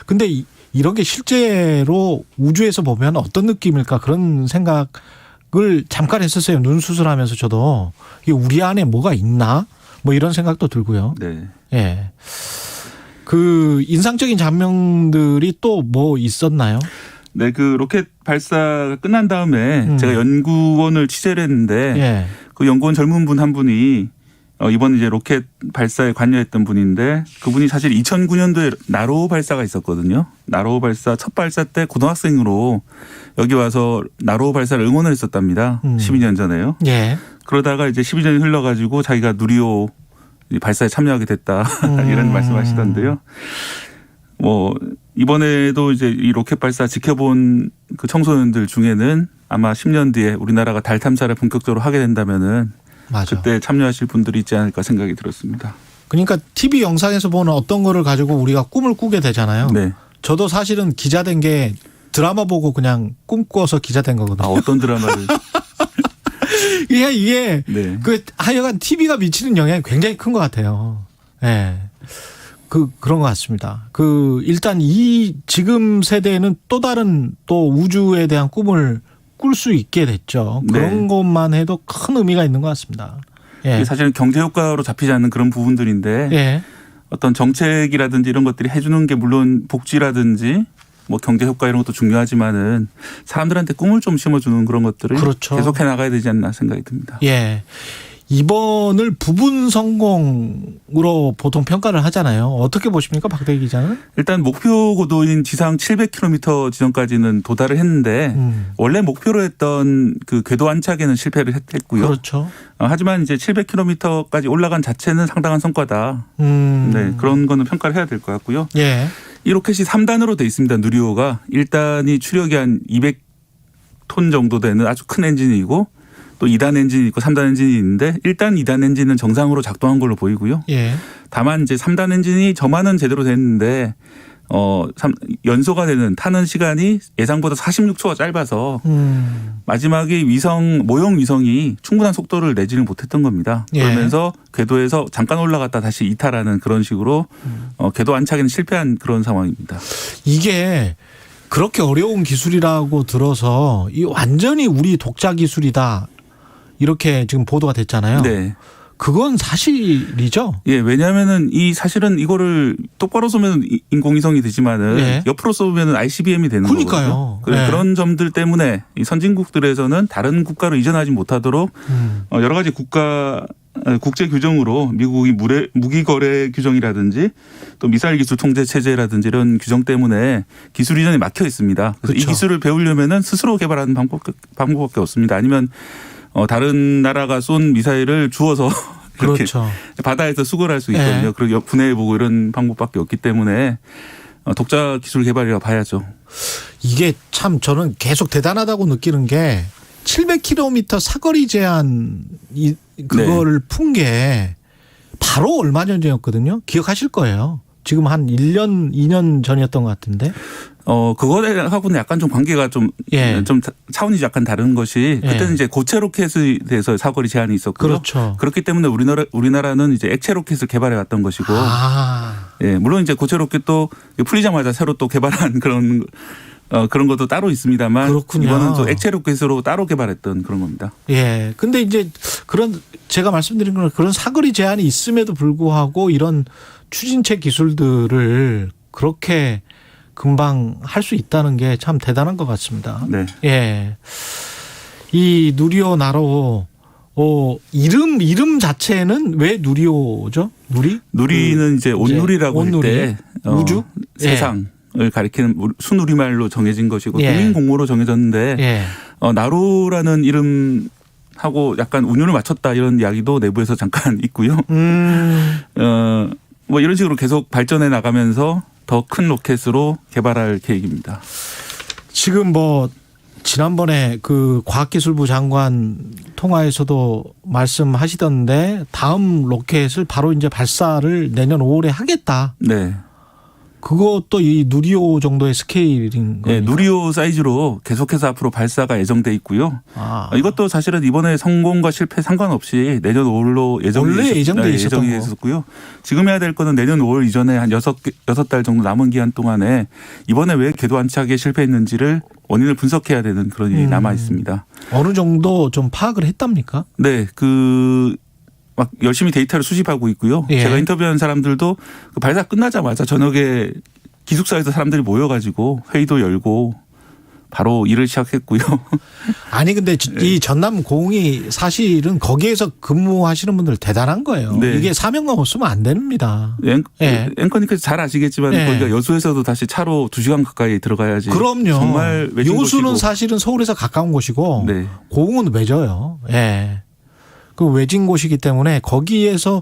근데 이런 게 실제로 우주에서 보면 어떤 느낌일까 그런 생각을 잠깐 했었어요. 눈 수술하면서 저도 이게 우리 안에 뭐가 있나 뭐 이런 생각도 들고요. 네. 예. 그 인상적인 장면들이 또 뭐 있었나요? 네, 그 로켓 발사가 끝난 다음에 제가 연구원을 취재를 했는데 예. 그 연구원 젊은 분 한 분이 이번 이제 로켓 발사에 관여했던 분인데 그분이 사실 2009년도에 나로호 발사가 있었거든요. 나로호 발사 첫 발사 때 고등학생으로 여기 와서 나로호 발사를 응원을 했었답니다. 12년 전에요. 예. 그러다가 이제 12년이 흘러가지고 자기가 누리호 발사에 참여하게 됐다 이런 말씀하시던데요. 뭐 이번에도 이제 이 로켓 발사 지켜본 그 청소년들 중에는 아마 10년 뒤에 우리나라가 달 탐사를 본격적으로 하게 된다면은 맞아. 그때 참여하실 분들이 있지 않을까 생각이 들었습니다. 그러니까 TV 영상에서 보는 어떤 거를 가지고 우리가 꿈을 꾸게 되잖아요. 네. 저도 사실은 기자 된 게 드라마 보고 그냥 꿈꿔서 기자 된 거거든요. 아, 어떤 드라마를? 이게 네. 그 하여간 TV가 미치는 영향이 굉장히 큰 것 같아요. 예. 네. 그런 것 같습니다. 일단 이 지금 세대는 또 다른 또 우주에 대한 꿈을 꿀 수 있게 됐죠. 그런 네. 것만 해도 큰 의미가 있는 것 같습니다. 예. 사실은 경제 효과로 잡히지 않는 그런 부분들인데 예. 어떤 정책이라든지 이런 것들이 해주는 게 물론 복지라든지 뭐 경제 효과 이런 것도 중요하지만은 사람들한테 꿈을 좀 심어주는 그런 것들을 그렇죠. 계속해 나가야 되지 않나 생각이 듭니다. 예. 이번을 부분 성공으로 보통 평가를 하잖아요. 어떻게 보십니까, 박대기 기자는? 일단 목표 고도인 지상 700km 지점까지는 도달을 했는데 원래 목표로 했던 그 궤도 안착에는 실패를 했고요. 그렇죠. 하지만 이제 700km까지 올라간 자체는 상당한 성과다. 네, 그런 거는 평가를 해야 될 것 같고요. 예. 이 로켓이 3단으로 돼 있습니다. 누리호가 1단이 추력이 한 200톤 정도 되는 아주 큰 엔진이고 또 2단 엔진이 있고 3단 엔진이 있는데 1단, 2단 엔진은 정상으로 작동한 걸로 보이고요. 예. 다만 이제 3단 엔진이 저만은 제대로 됐는데 연소가 되는 타는 시간이 예상보다 46초가 짧아서 마지막에 모형 위성이 충분한 속도를 내지는 못했던 겁니다. 예. 그러면서 궤도에서 잠깐 올라갔다 다시 이탈하는 그런 식으로 궤도 안착에는 실패한 그런 상황입니다. 이게 그렇게 어려운 기술이라고 들어서 이 완전히 우리 독자 기술이다. 이렇게 지금 보도가 됐잖아요. 네. 그건 사실이죠? 예, 왜냐하면은 사실은 이거를 똑바로 쏘면 인공위성이 되지만은 예. 옆으로 쏘면은 ICBM이 되는 그러니까요. 거거든요. 예. 그런 점들 때문에 이 선진국들에서는 다른 국가로 이전하지 못하도록 여러 가지 국제 규정으로 미국이 무기 거래 규정이라든지 또 미사일 기술 통제 체제라든지 이런 규정 때문에 기술 이전이 막혀 있습니다. 그래서 그렇죠. 이 기술을 배우려면은 스스로 개발하는 방법밖에 없습니다. 아니면 다른 나라가 쏜 미사일을 주워서 이렇게 그렇죠. 바다에서 수거를 할 수 있거든요. 네. 그리고 분해해보고 이런 방법밖에 없기 때문에 독자 기술 개발이라고 봐야죠. 이게 참 저는 계속 대단하다고 느끼는 게 700km 사거리 제한 그거를 푼 게 바로 얼마 전이었거든요. 기억하실 거예요. 지금 한 1년, 2년 전이었던 것 같은데. 그거하고는 약간 좀 관계가 좀 차원이 약간 다른 것이 그때는 이제 고체 로켓에 대해서 사거리 제한이 있었고요. 그렇죠. 그렇기 때문에 우리나라는 이제 액체 로켓을 개발해 왔던 것이고. 예, 물론 이제 고체 로켓도 풀리자마자 새로 또 개발한 그런 것도 따로 있습니다만. 그렇군요. 이거는 또 액체 로켓으로 따로 개발했던 그런 겁니다. 예. 근데 이제 제가 말씀드린 건 그런 사거리 제한이 있음에도 불구하고 이런 추진체 기술들을 그렇게 금방 할 수 있다는 게 참 대단한 것 같습니다. 네. 예. 이 누리호 나로 이름 자체는 왜 누리호죠? 누리는 이제 온누리라고 할 때 우주 세상을 가리키는 순우리말로 정해진 것이고 예. 국민 공모로 정해졌는데 예. 나로라는 이름하고 약간 운율을 맞췄다 이런 이야기도 내부에서 잠깐 있고요. 뭐 이런 식으로 계속 발전해 나가면서 더 큰 로켓으로 개발할 계획입니다. 지금 지난번에 그 과학기술부 장관 통화에서도 말씀하시던데 다음 로켓을 바로 이제 발사를 내년 5월에 하겠다. 네. 그것도 이 누리호 정도의 스케일인 거예요. 네, 누리호 사이즈로 계속해서 앞으로 발사가 예정돼 있고요. 이것도 사실은 이번에 성공과 실패 상관없이 내년 5월로 원래 예정돼 있었고요. 지금 해야 될 거는 내년 5월 이전에 한 6달 정도 남은 기간 동안에 이번에 왜 궤도 안착에 실패했는지를 원인을 분석해야 되는 그런 일이 남아 있습니다. 어느 정도 좀 파악을 했답니까? 네, 막 열심히 데이터를 수집하고 있고요. 예. 제가 인터뷰한 사람들도 그 발사 끝나자마자 저녁에 기숙사에서 사람들이 모여가지고 회의도 열고 바로 일을 시작했고요. 아니 근데 이 전남 공이 사실은 거기에서 근무하시는 분들 대단한 거예요. 네. 이게 사명감 없으면 안 됩니다. 앵커님께서 잘 아시겠지만 거기가 여수에서도 다시 차로 2시간 가까이 들어가야지. 그럼요. 정말 외진 여수는 곳이고. 사실은 서울에서 가까운 곳이고 공은 외져요. 예. 그 외진 곳이기 때문에 거기에서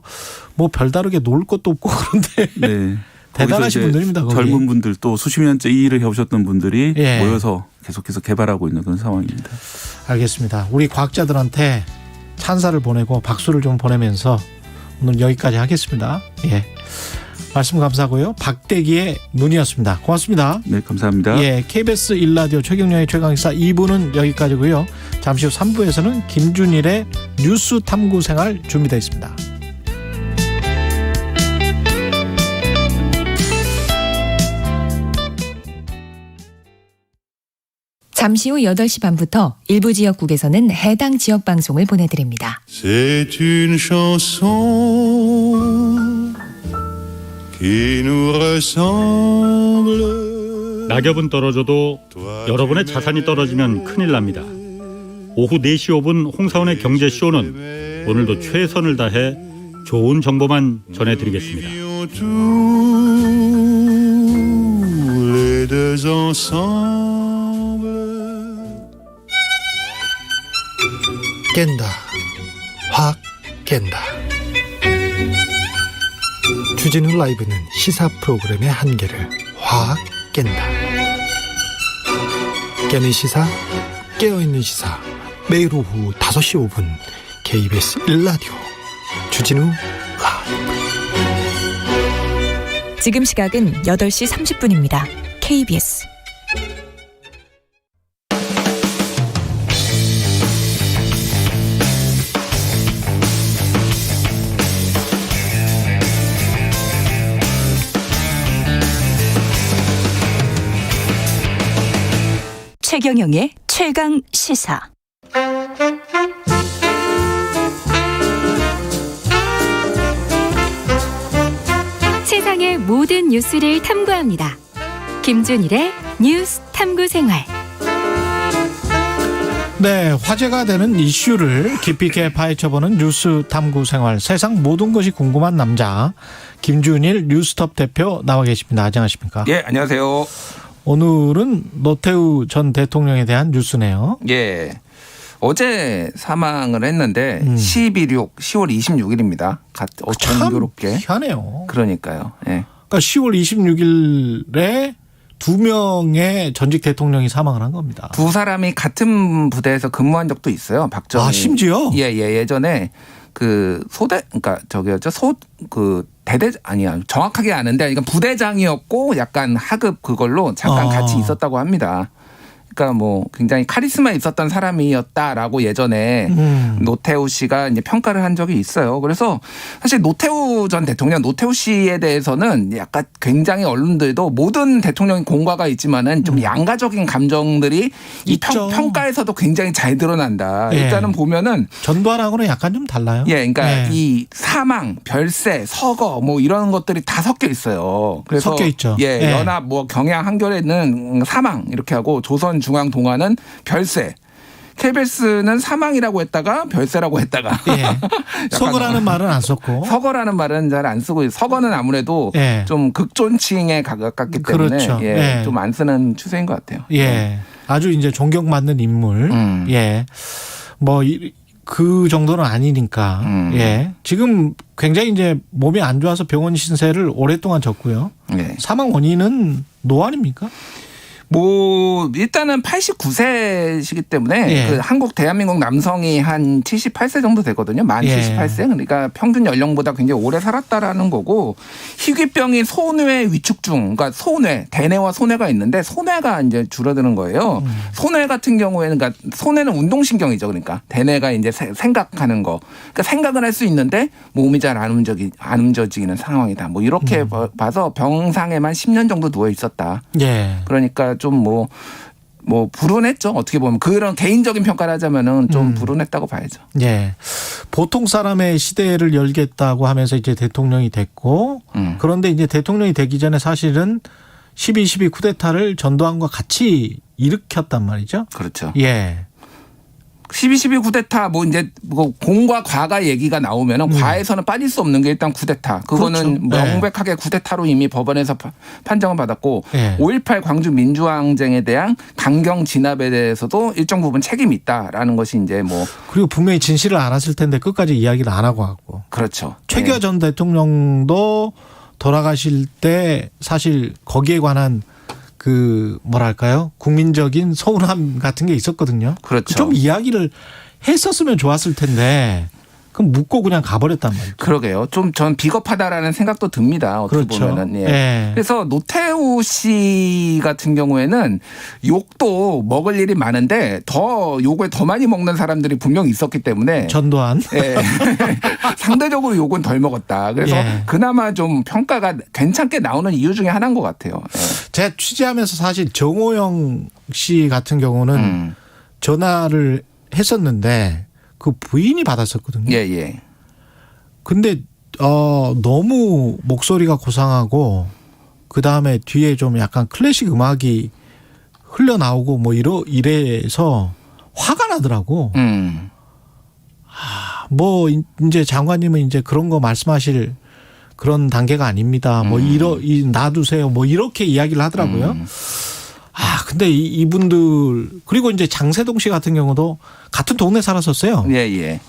뭐 별다르게 놀 것도 없고 그런데 대단하신 분들입니다. 거기. 젊은 분들 또 수십 년째 이 일을 해오셨던 분들이 예. 모여서 계속해서 개발하고 있는 그런 상황입니다. 알겠습니다. 우리 과학자들한테 찬사를 보내고 박수를 좀 보내면서 오늘 여기까지 하겠습니다. 예. 말씀 감사하고요. 박대기의 눈이었습니다. 고맙습니다. 네, 감사합니다. 예, KBS 1라디오 최경영의 최강시사 2부는 여기까지고요. 잠시 후 3부에서는 김준일의 뉴스 탐구 생활 준비되어 있습니다. 잠시 후 8시 반부터 일부 지역국에서는 해당 지역 방송을 보내드립니다. C'est une chanson qui nous ressemble. 낙엽은 떨어져도 여러분의 자산이 떨어지면 큰일 납니다. 오후 4시 5분 홍사원의 경제쇼는 오늘도 최선을 다해 좋은 정보만 전해드리겠습니다. Les deux ensemble. 깬다. 확 깬다. 주진우 라이브는 시사 프로그램의 한계를 확 깬다. 깨는 시사, 깨어있는 시사. 매일 오후 5시 5분 KBS 1라디오 주진우 라이브. 지금 시각은 8시 30분입니다. KBS 최경영의 최강 시사. 세상의 모든 뉴스를 탐구합니다. 김준일의 뉴스 탐구 생활. 네, 화제가 되는 이슈를 깊이 있게 파헤쳐보는 뉴스 탐구 생활. 세상 모든 것이 궁금한 남자 김준일 뉴스톱 대표 나와 계십니다. 안녕하십니까? 예, 안녕하세요. 오늘은 노태우 전 대통령에 대한 뉴스네요. 예. 어제 사망을 했는데 10월 26일입니다. 공교롭게. 희한해요. 그러니까요. 예. 그러니까 10월 26일에 2명의 전직 대통령이 사망을 한 겁니다. 두 사람이 같은 부대에서 근무한 적도 있어요. 박정희. 아, 심지어? 예, 예전에 그 그러니까 저기였죠. 대대 아니야. 정확하게 아는데 그러니까 부대장이었고 약간 하급 그걸로 잠깐 같이 있었다고 합니다. 그러니까 뭐 굉장히 카리스마 있었던 사람이었다라고 예전에 노태우 씨가 이제 평가를 한 적이 있어요. 그래서 사실 노태우 전 대통령, 노태우 씨에 대해서는 약간 굉장히 언론들도 모든 대통령이 공과가 있지만은 좀 양가적인 감정들이 이 평가에서도 굉장히 잘 드러난다. 예. 일단은 보면은 전두환하고는 약간 좀 달라요. 예, 그러니까 예. 이 사망, 별세, 서거 뭐 이런 것들이 다 섞여 있어요. 그래서 섞여 있죠. 예, 예. 연합 뭐 경향 한겨레는 사망 이렇게 하고 조선 중앙 동아는 별세. KBS는 사망이라고 했다가 별세라고 했다가. 예. 서거라는 말은 안 썼고. 서거라는 말은 잘 안 쓰고 서거는 아무래도 예. 좀 극존칭에 가깝기 때문에 그렇죠. 예, 예. 좀 안 쓰는 추세인 것 같아요. 예. 아주 이제 존경받는 인물. 예. 뭐 그 정도는 아니니까. 예. 지금 굉장히 이제 몸이 안 좋아서 병원 신세를 오랫동안 졌고요. 예. 사망 원인은 노안입니까? 뭐 일단은 89세시기 때문에 예. 그 한국 대한민국 남성이 한 78세 정도 되거든요. 만 예. 78세. 그러니까 평균 연령보다 굉장히 오래 살았다라는 거고 희귀병이 소뇌 위축증, 그러니까 소뇌, 대뇌와 소뇌가 있는데 소뇌가 이제 줄어드는 거예요. 소뇌 같은 경우에는 그러니까 소뇌는 운동신경이죠. 그러니까 대뇌가 이제 생각하는 거. 그러니까 생각을 할 수 있는데 몸이 잘 안 움직이는 상황이다. 뭐 이렇게 봐서 병상에만 10년 정도 누워 있었다. 예. 그러니까 좀 뭐 불운했죠. 어떻게 보면 그런 개인적인 평가를 하자면은 좀 불운했다고 봐야죠. 예. 보통 사람의 시대를 열겠다고 하면서 이제 대통령이 됐고 그런데 이제 대통령이 되기 전에 사실은 12.12 쿠데타를 전두환과 같이 일으켰단 말이죠. 그렇죠. 예. 12.12 쿠데타 뭐 이제 뭐 공과 과가 얘기가 나오면은 과에서는 빠질 수 없는 게 일단 쿠데타. 그거는 그렇죠. 명백하게 쿠데타로 이미 법원에서 판정을 받았고 예. 5.18 광주 민주항쟁에 대한 강경 진압에 대해서도 일정 부분 책임이 있다라는 것이 이제 뭐 그리고 분명히 진실을 알았을 텐데 끝까지 이야기를 안 하고 왔고. 그렇죠. 최규하 전 대통령도 돌아가실 때 사실 거기에 관한 그 뭐랄까요? 국민적인 서운함 같은 게 있었거든요. 그렇죠. 좀 이야기를 했었으면 좋았을 텐데 그럼 묻고 그냥 가버렸단 말이죠. 그러게요. 좀 전 비겁하다라는 생각도 듭니다. 어떻게 그렇죠. 보면은. 예. 예. 그래서 노태우 씨 같은 경우에는 욕도 먹을 일이 많은데 더 욕을 더 많이 먹는 사람들이 분명히 있었기 때문에 전두환. 예. 상대적으로 욕은 덜 먹었다. 그래서 예. 그나마 좀 평가가 괜찮게 나오는 이유 중에 하나인 것 같아요. 예. 제가 취재하면서 사실 정호영 씨 같은 경우는 전화를 했었는데 그 부인이 받았었거든요. 예, 예. 근데 너무 목소리가 고상하고 그 다음에 뒤에 좀 약간 클래식 음악이 흘러나오고 뭐 이래서 화가 나더라고. 뭐 이제 장관님은 이제 그런 거 말씀하실 그런 단계가 아닙니다. 뭐 놔두세요. 뭐 이렇게 이야기를 하더라고요. 근데 이분들 그리고 이제 장세동 씨 같은 경우도 같은 동네 살았었어요. 예, 예.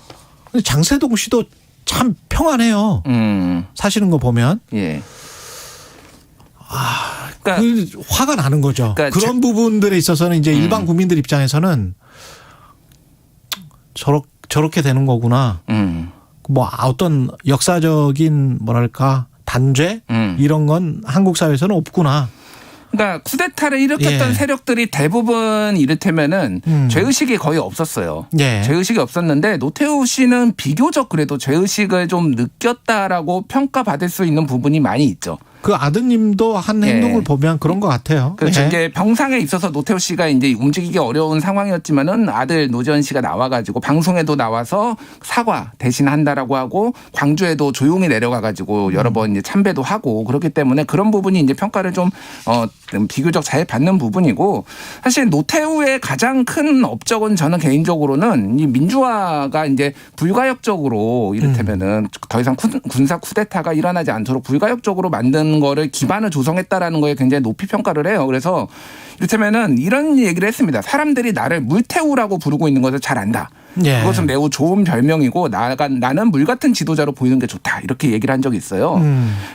근데 장세동 씨도 참 평안해요. 사시는 거 보면. 예. 그러니까 그 화가 나는 거죠. 그러니까 그런 부분들에 있어서는 이제 일반 국민들 입장에서는 저렇게 되는 거구나. 뭐 어떤 역사적인 뭐랄까 단죄 이런 건 한국 사회에서는 없구나. 그러니까 쿠데타를 일으켰던 예. 세력들이 대부분 이를테면은 죄의식이 거의 없었어요. 예. 죄의식이 없었는데 노태우 씨는 비교적 그래도 죄의식을 좀 느꼈다라고 평가받을 수 있는 부분이 많이 있죠. 그 아드님도 한 행동을 보면 그런 것 같아요. 그렇죠. 예. 이제 병상에 있어서 노태우 씨가 이제 움직이기 어려운 상황이었지만은 아들 노재현 씨가 나와가지고 방송에도 나와서 사과 대신한다라고 하고 광주에도 조용히 내려가가지고 여러 번 이제 참배도 하고 그렇기 때문에 그런 부분이 이제 평가를 좀 비교적 잘 받는 부분이고 사실 노태우의 가장 큰 업적은 저는 개인적으로는 이 민주화가 이제 불가역적으로 이를테면은 더 이상 군사 쿠데타가 일어나지 않도록 불가역적으로 만든 거를 기반을 조성했다라는 거에 굉장히 높이 평가를 해요. 그래서 이를테면은 이런 얘기를 했습니다. 사람들이 나를 물태우라고 부르고 있는 것을 잘 안다. 예. 그것은 매우 좋은 별명이고 나는 물 같은 지도자로 보이는 게 좋다. 이렇게 얘기를 한 적이 있어요.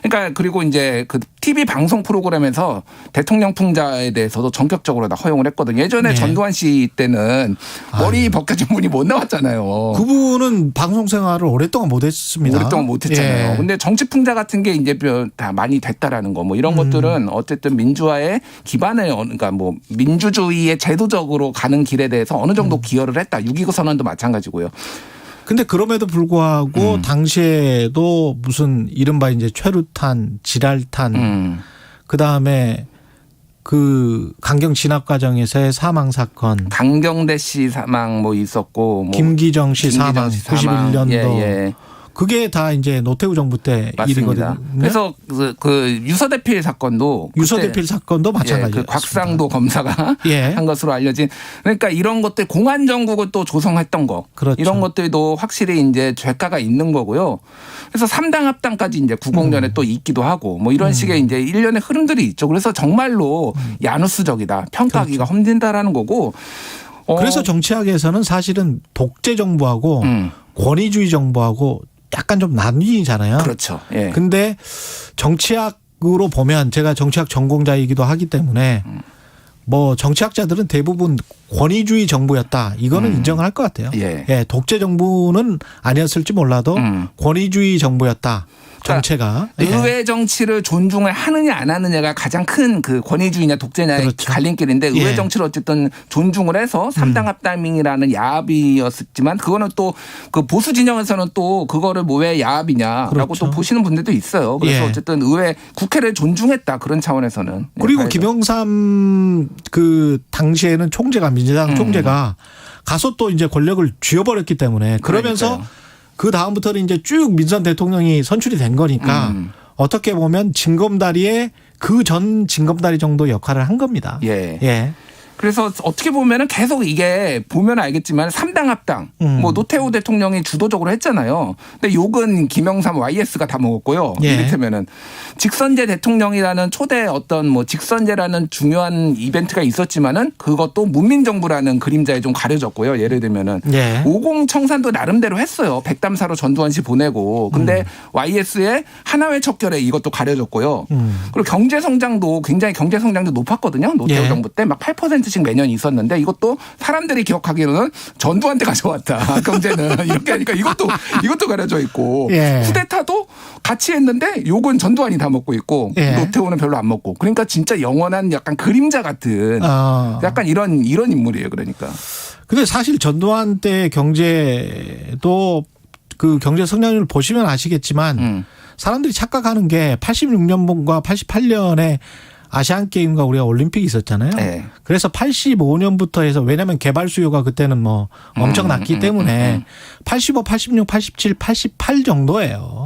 그러니까 그리고 이제 그 TV 방송 프로그램에서 대통령 풍자에 대해서도 전격적으로 다 허용을 했거든요. 예전에 전두환 씨 때는 머리 벗겨진 분이 못 나왔잖아요. 그분은 방송 생활을 오랫동안 못했습니다. 오랫동안 못했잖아요. 예. 근데 정치 풍자 같은 게 이제 다 많이 됐다라는 거 뭐 이런 것들은 어쨌든 민주화의 기반을 그러니까 뭐 민주주의의 제도적으로 가는 길에 대해서 어느 정도 기여를 했다. 6.29 선언도 마찬가지고요. 근데 그럼에도 불구하고 당시에도 무슨 이른바 이제 최루탄, 지랄탄, 그 다음에 그 강경 진압 과정에서의 사망 사건, 강경대 씨 사망 뭐 있었고, 뭐 김기정 씨 사망 91년도. 예. 그게 다 이제 노태우 정부 때 맞습니다. 일이거든요. 그래서 그 유서대필 사건도 유서대필 사건도 마찬가지예요. 그 곽상도 검사가 예. 한 것으로 알려진 그러니까 이런 것들 공안 정국을 또 조성했던 거 그렇죠. 이런 것들도 확실히 이제 죄가가 있는 거고요. 그래서 3당 합당까지 이제 90년에 또 있기도 하고 뭐 이런 식의 이제 일련의 흐름들이 있죠. 그래서 정말로 야누스적이다. 평가하기가 그렇죠. 힘든다라는 거고. 그래서 정치학에서는 사실은 독재 정부하고 권위주의 정부하고 약간 좀 나뉘잖아요. 그렇죠. 예. 근데 정치학으로 보면 제가 정치학 전공자이기도 하기 때문에 뭐 정치학자들은 대부분 권위주의 정부였다. 이거는 인정할 것 같아요. 예. 독재 정부는 아니었을지 몰라도 권위주의 정부였다. 정체가. 의회 정치를 존중을 하느냐 안 하느냐가 가장 큰 그 권위주의냐 독재냐의 그렇죠. 갈림길인데 의회 예. 정치를 어쨌든 존중을 해서 3당 합당이라는 야합이었지만 그거는 또 그 보수 진영에서는 또 그거를 뭐 왜 야합이냐라고 그렇죠. 또 보시는 분들도 있어요. 그래서 예. 어쨌든 의회 국회를 존중했다 그런 차원에서는. 그리고 봐야죠. 김영삼 그 당시에는 총재가 민주당 총재가 가서 또 이제 권력을 쥐어버렸기 때문에 그러면서 그러니까요. 그 다음부터는 이제 쭉 민선 대통령이 선출이 된 거니까 어떻게 보면 징검다리의 그 전 징검다리 정도 역할을 한 겁니다. 예. 예. 그래서 어떻게 보면은 계속 이게 보면 알겠지만 3당 합당 뭐 노태우 대통령이 주도적으로 했잖아요. 근데 욕은 김영삼 YS가 다 먹었고요. 예. 이를테면은 직선제 대통령이라는 초대 어떤 뭐 직선제라는 중요한 이벤트가 있었지만은 그것도 문민정부라는 그림자에 좀 가려졌고요. 예를 들면은 예. 50 청산도 나름대로 했어요. 백담사로 전두환 씨 보내고. 근데 YS의 하나회 척결에 이것도 가려졌고요. 그리고 경제 성장도 굉장히 경제 성장도 높았거든요. 노태우 예. 정부 때 막 8%씩 매년 있었는데 이것도 사람들이 기억하기로는 전두환 때 가져왔다. 경제는 이렇게 하니까 이것도 가려져 있고 예. 쿠데타도 같이 했는데 욕은 전두환이 다 먹고 있고 예. 노태우는 별로 안 먹고 그러니까 진짜 영원한 약간 그림자 같은 약간 이런 인물이에요. 그러니까. 근데 사실 전두환 때 경제도 그 경제 성장률 보시면 아시겠지만 사람들이 착각하는 게 86년과 88년에 아시안게임과 우리가 올림픽이 있었잖아요. 네. 그래서 85년부터 해서 왜냐하면 개발 수요가 그때는 뭐 엄청 났기 때문에 85, 86, 87, 88 정도예요.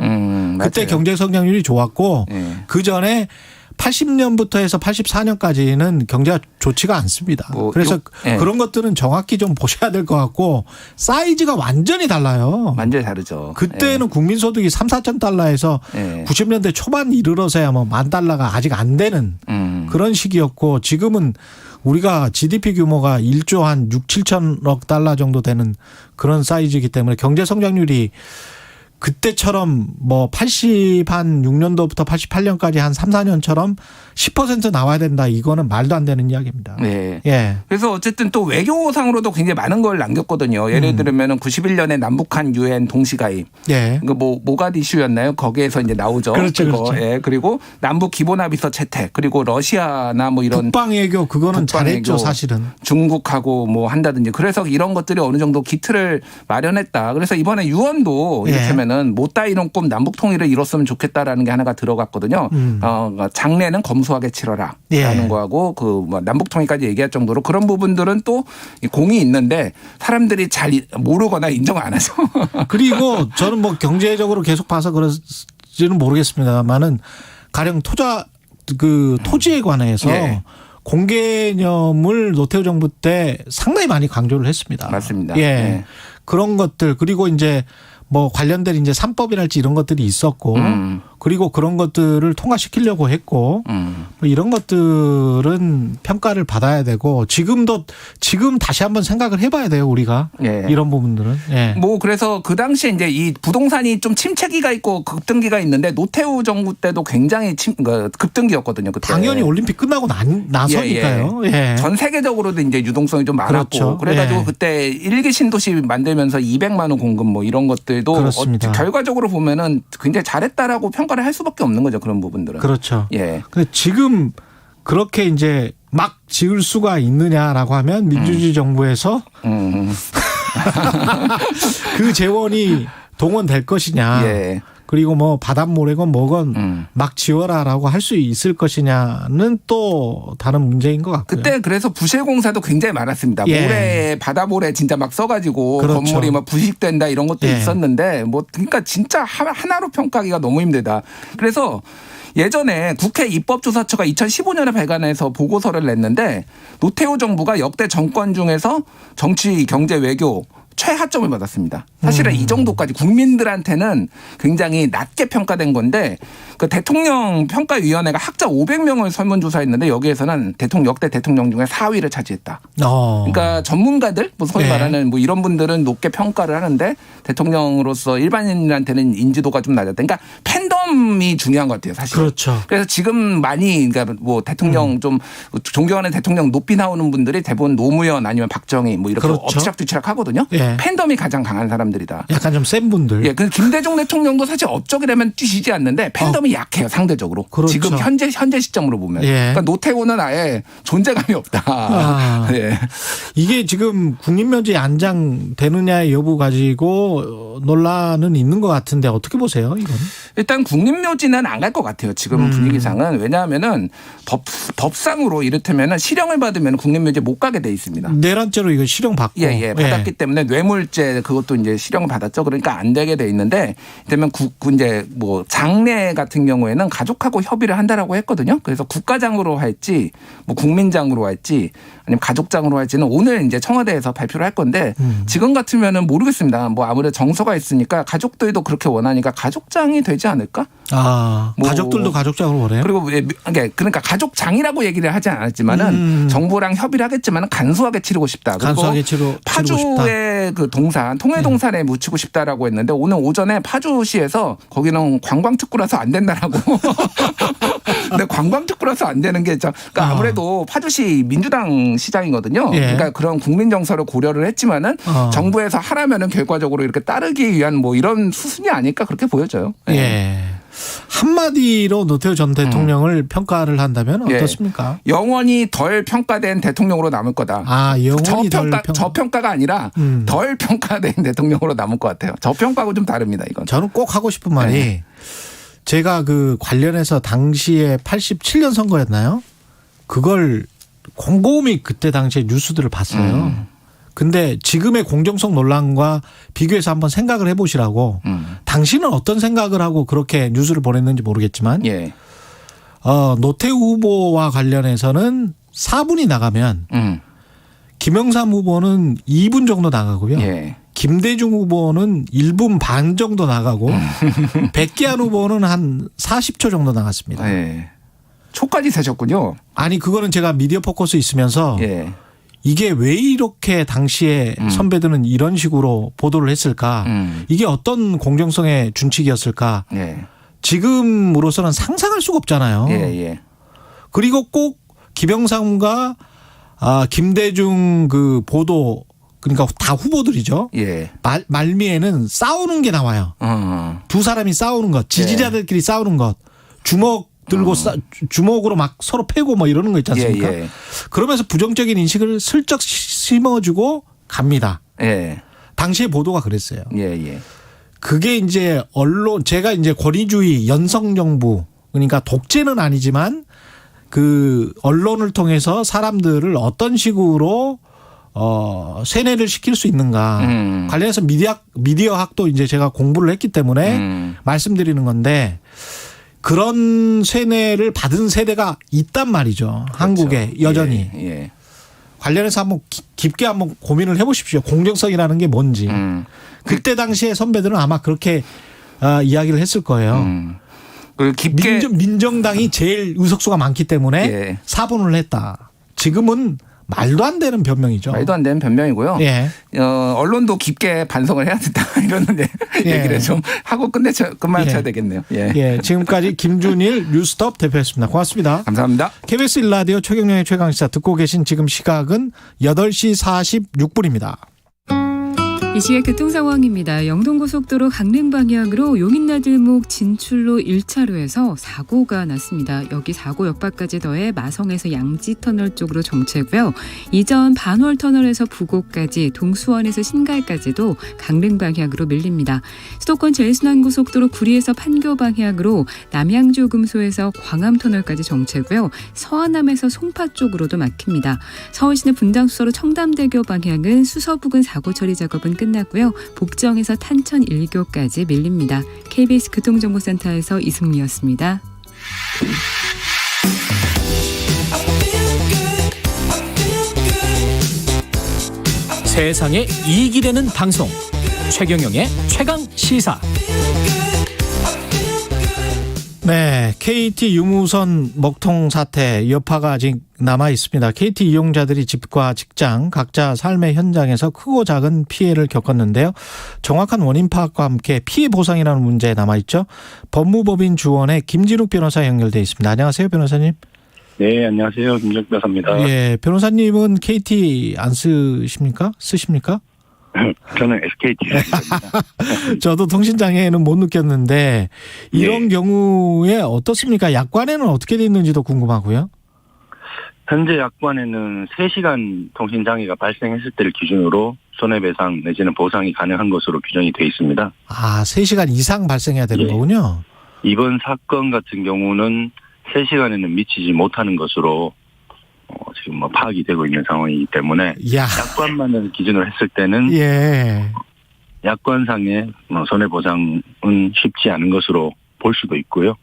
그때 경제 성장률이 좋았고 그 전에 80년부터 해서 84년까지는 경제가 좋지가 않습니다. 그래서 그런 것들은 정확히 좀 보셔야 될 것 같고 사이즈가 완전히 달라요. 완전히 다르죠. 그때는 국민소득이 3, 4천 달러에서 90년대 초반 이르러서야 뭐 $10,000가 아직 안 되는 그런 시기였고 지금은 우리가 GDP 규모가 1조 한 6, 7천억 달러 정도 되는 그런 사이즈이기 때문에 경제 성장률이 그때처럼 뭐 86년도부터 88년까지 한 3, 4년처럼 10% 나와야 된다. 이거는 말도 안 되는 이야기입니다. 네. 예. 그래서 어쨌든 또 외교상으로도 굉장히 많은 걸 남겼거든요. 예를 들면은 91년에 남북한 유엔 동시가입. 예. 그 뭐 모가디슈였나요? 거기에서 이제 나오죠. 그렇죠. 그렇죠. 예. 그리고 남북 기본합의서 채택. 그리고 러시아나 뭐 이런 북방외교 그거는 잘했죠, 사실은. 중국하고 뭐 한다든지. 그래서 이런 것들이 어느 정도 기틀을 마련했다. 그래서 이번에 유언도 이를테면은 못다 이룬 꿈 남북 통일을 이뤘으면 좋겠다라는 게 하나가 들어갔거든요. 장래는 검소하게 치러라. 라는 거하고 그 뭐 남북 통일까지 얘기할 정도로 그런 부분들은 또 공이 있는데 사람들이 잘 모르거나 인정 안 하죠. 그리고 저는 뭐 경제적으로 계속 봐서 그럴지는 모르겠습니다만은 가령 토지에 관해서 공개념을 노태우 정부 때 상당히 많이 강조를 했습니다. 맞습니다. 예. 그런 것들 그리고 이제 뭐 관련된 이제 3법이랄지 이런 것들이 있었고 그리고 그런 것들을 통과시키려고 했고 뭐 이런 것들은 평가를 받아야 되고 지금 다시 한번 생각을 해봐야 돼요 우리가 이런 부분들은. 뭐 그래서 그 당시에 이제 이 부동산이 좀 침체기가 있고 급등기가 있는데 노태우 정부 때도 굉장히 급등기였거든요. 그때. 당연히 올림픽 끝나고 나서니까요. 전 세계적으로도 이제 유동성이 좀 많았고 그렇죠. 그래가지고 그때 일기 신도시 만들면서 200만 원 공급 뭐 이런 것들도 결과적으로 보면은 굉장히 잘했다라고 평가를 할 수밖에 없는 거죠. 그런 부분들은. 그렇죠. 예. 근데 지금 그렇게 이제 막 지을 수가 있느냐라고 하면 민주주의 정부에서 그 재원이 동원될 것이냐. 그리고 뭐 바닷모래건 뭐건 막 지어라라고 할 수 있을 것이냐는 또 다른 문제인 것 같고요. 그때 그래서 부실공사도 굉장히 많았습니다. 모래 바다모래 진짜 막 써가지고 건물이 막 부식된다 이런 것도 있었는데 뭐 그러니까 진짜 하나로 평가하기가 너무 힘들다. 그래서 예전에 국회 입법조사처가 2015년에 발간해서 보고서를 냈는데 노태우 정부가 역대 정권 중에서 정치, 경제, 외교 최하점을 받았습니다. 사실은 이 정도까지 국민들한테는 굉장히 낮게 평가된 건데 그 대통령 평가위원회가 학자 500명을 설문조사했는데 여기에서는 역대 대통령 중에 4위를 차지했다. 그러니까 전문가들, 뭐 소위 말하는 뭐 이런 분들은 높게 평가를 하는데 대통령으로서 일반인한테는 인지도가 좀 낮았다. 그러니까 팬덤이 중요한 것 같아요, 사실. 그렇죠. 그래서 지금 많이 그러니까 뭐 대통령 좀 존경하는 대통령 높이 나오는 분들이 대부분 노무현 아니면 박정희 뭐 이렇게 엎치락뒤치락 하거든요. 팬덤이 가장 강한 사람들이다. 약간 좀 센 분들. 예, 그 김대중 대통령도 사실 업적이라면 뛰시지 않는데 팬덤이 약해요, 상대적으로. 그렇죠. 지금 현재 시점으로 보면. 그러니까 노태우는 아예 존재감이 없다. 이게 지금 국립묘지 안장되느냐의 여부 가지고 논란은 있는 것 같은데 어떻게 보세요, 이건? 일단 국립묘지는 안 갈 것 같아요. 지금 분위기상은. 왜냐하면은 법상으로 이를테면은 실형을 받으면 국립묘지 못 가게 돼 있습니다. 내란죄로 이거 실형 받고. 받았기 때문에 뇌물죄 그것도 이제 실형을 받았죠. 그러니까 안 되게 돼 있는데 그러면 이제 뭐 장례 같은 경우에는 가족하고 협의를 한다라고 했거든요. 그래서 국가장으로 할지 뭐 국민장으로 할지 아니면 가족장으로 할지는 오늘 이제 청와대에서 발표를 할 건데 지금 같으면은 모르겠습니다. 뭐 아무래도 정서가 있으니까 가족들도 그렇게 원하니까 가족장이 되지 않을까? 뭐 가족들도 가족장으로 원해요? 그리고 그러니까 가족장이라고 얘기를 하지 않았지만은 정부랑 협의를 하겠지만은 간소하게 치르고 싶다. 간소하게 치르고 싶다. 파주의 그 동산 통해동산에 묻히고 싶다라고 했는데 오늘 오전에 파주시에서 거기는 관광특구라서 안 된다라고. 근데 관광특구라서 안 되는 게 그러니까 아무래도 파주시 민주당 시장이거든요. 그러니까 그런 국민 정서를 고려를 했지만은 정부에서 하라면은 결과적으로 이렇게 따르기 위한 뭐 이런 수순이 아닐까 그렇게 보여져요. 한마디로 노태우 전 대통령을 평가를 한다면 어떻습니까? 영원히 덜 평가된 대통령으로 남을 거다. 영원히 저평가가 아니라 덜 평가된 대통령으로 남을 것 같아요. 저평가하고 좀 다릅니다. 이건. 저는 꼭 하고 싶은 말이 제가 그 관련해서 당시에 87년 선거였나요? 그걸 곰곰이 그때 당시에 뉴스들을 봤어요. 근데 지금의 공정성 논란과 비교해서 한번 생각을 해보시라고. 당신은 어떤 생각을 하고 그렇게 뉴스를 보냈는지 모르겠지만 노태우 후보와 관련해서는 4분이 나가면 김영삼 후보는 2분 정도 나가고요. 김대중 후보는 1분 반 정도 나가고 백기환 후보는 한 40초 정도 나갔습니다. 초까지 세셨군요. 아니 그거는 제가 미디어 포커스 있으면서 이게 왜 이렇게 당시에 선배들은 이런 식으로 보도를 했을까? 이게 어떤 공정성의 준칙이었을까? 지금으로서는 상상할 수가 없잖아요. 그리고 꼭 김영삼과 김대중 그 보도 그러니까 다 후보들이죠. 말미에는 싸우는 게 나와요. 두 사람이 싸우는 것, 지지자들끼리 싸우는 것, 주먹 들고 주먹으로 막 서로 패고 뭐 이러는 거 있지 않습니까? 그러면서 부정적인 인식을 슬쩍 심어주고 갑니다. 당시의 보도가 그랬어요. 그게 이제 언론 제가 이제 권위주의 연성정부 그러니까 독재는 아니지만 그 언론을 통해서 사람들을 어떤 식으로 세뇌를 시킬 수 있는가 관련해서 미디어학도 이제 제가 공부를 했기 때문에 말씀드리는 건데 그런 세뇌를 받은 세대가 있단 말이죠. 그렇죠. 한국에 여전히. 관련해서 한번 깊게 한번 고민을 해보십시오. 공정성이라는 게 뭔지. 그때 당시에 선배들은 아마 그렇게 이야기를 했을 거예요. 깊게 민정당이 제일 의석수가 많기 때문에 4분을 했다. 지금은 말도 안 되는 변명이죠. 말도 안 되는 변명이고요. 언론도 깊게 반성을 해야 된다 이런 얘기를 좀 하고 끝마쳐야 되겠네요. 지금까지 김준일 뉴스톱 대표였습니다. 고맙습니다. 감사합니다. KBS 1라디오 최경영의 최강시사 듣고 계신 지금 시각은 8시 46분입니다. 이 시각 교통 상황입니다. 영동고속도로 강릉 방향으로 용인나들목 진출로 1차로에서 사고가 났습니다. 여기 사고 여파까지 더해 마성에서 양지터널 쪽으로 정체고요. 이전 반월터널에서 부곡까지 동수원에서 신갈까지도 강릉 방향으로 밀립니다. 수도권 제일순환고속도로 구리에서 판교 방향으로 남양주금소에서 광암터널까지 정체고요. 서안암에서 송파 쪽으로도 막힙니다. 서울시내 분당수서로 청담대교 방향은 수서 부근 사고 처리 작업은 끝났고요. 복정에서 탄천 1교까지 밀립니다. KBS 교통정보센터에서 이승미였습니다. 세상에 이익이 되는 방송 최경영의 최강시사. 네, KT 유무선 먹통 사태 여파가 아직 남아 있습니다. KT 이용자들이 집과 직장, 각자 삶의 현장에서 크고 작은 피해를 겪었는데요. 정확한 원인 파악과 함께 피해 보상이라는 문제 남아 있죠. 법무법인 주원의 김진욱 변호사 연결돼 있습니다. 안녕하세요, 변호사님. 네, 안녕하세요, 김진욱 변호사입니다. 변호사님은 KT 안 쓰십니까? 저는 SKT 입니다. 저도 통신장애는 못 느꼈는데 이런 경우에 어떻습니까? 약관에는 어떻게 돼 있는지도 궁금하고요. 현재 약관에는 3시간 통신장애가 발생했을 때를 기준으로 손해배상 내지는 보상이 가능한 것으로 규정이 되어 있습니다. 3시간 이상 발생해야 되는 거군요. 이번 사건 같은 경우는 3시간에는 미치지 못하는 것으로 지금 파악이 되고 있는 상황이기 때문에 약관만을 기준으로 했을 때는 약관상의 손해보상은 쉽지 않은 것으로 볼 수도 있고요.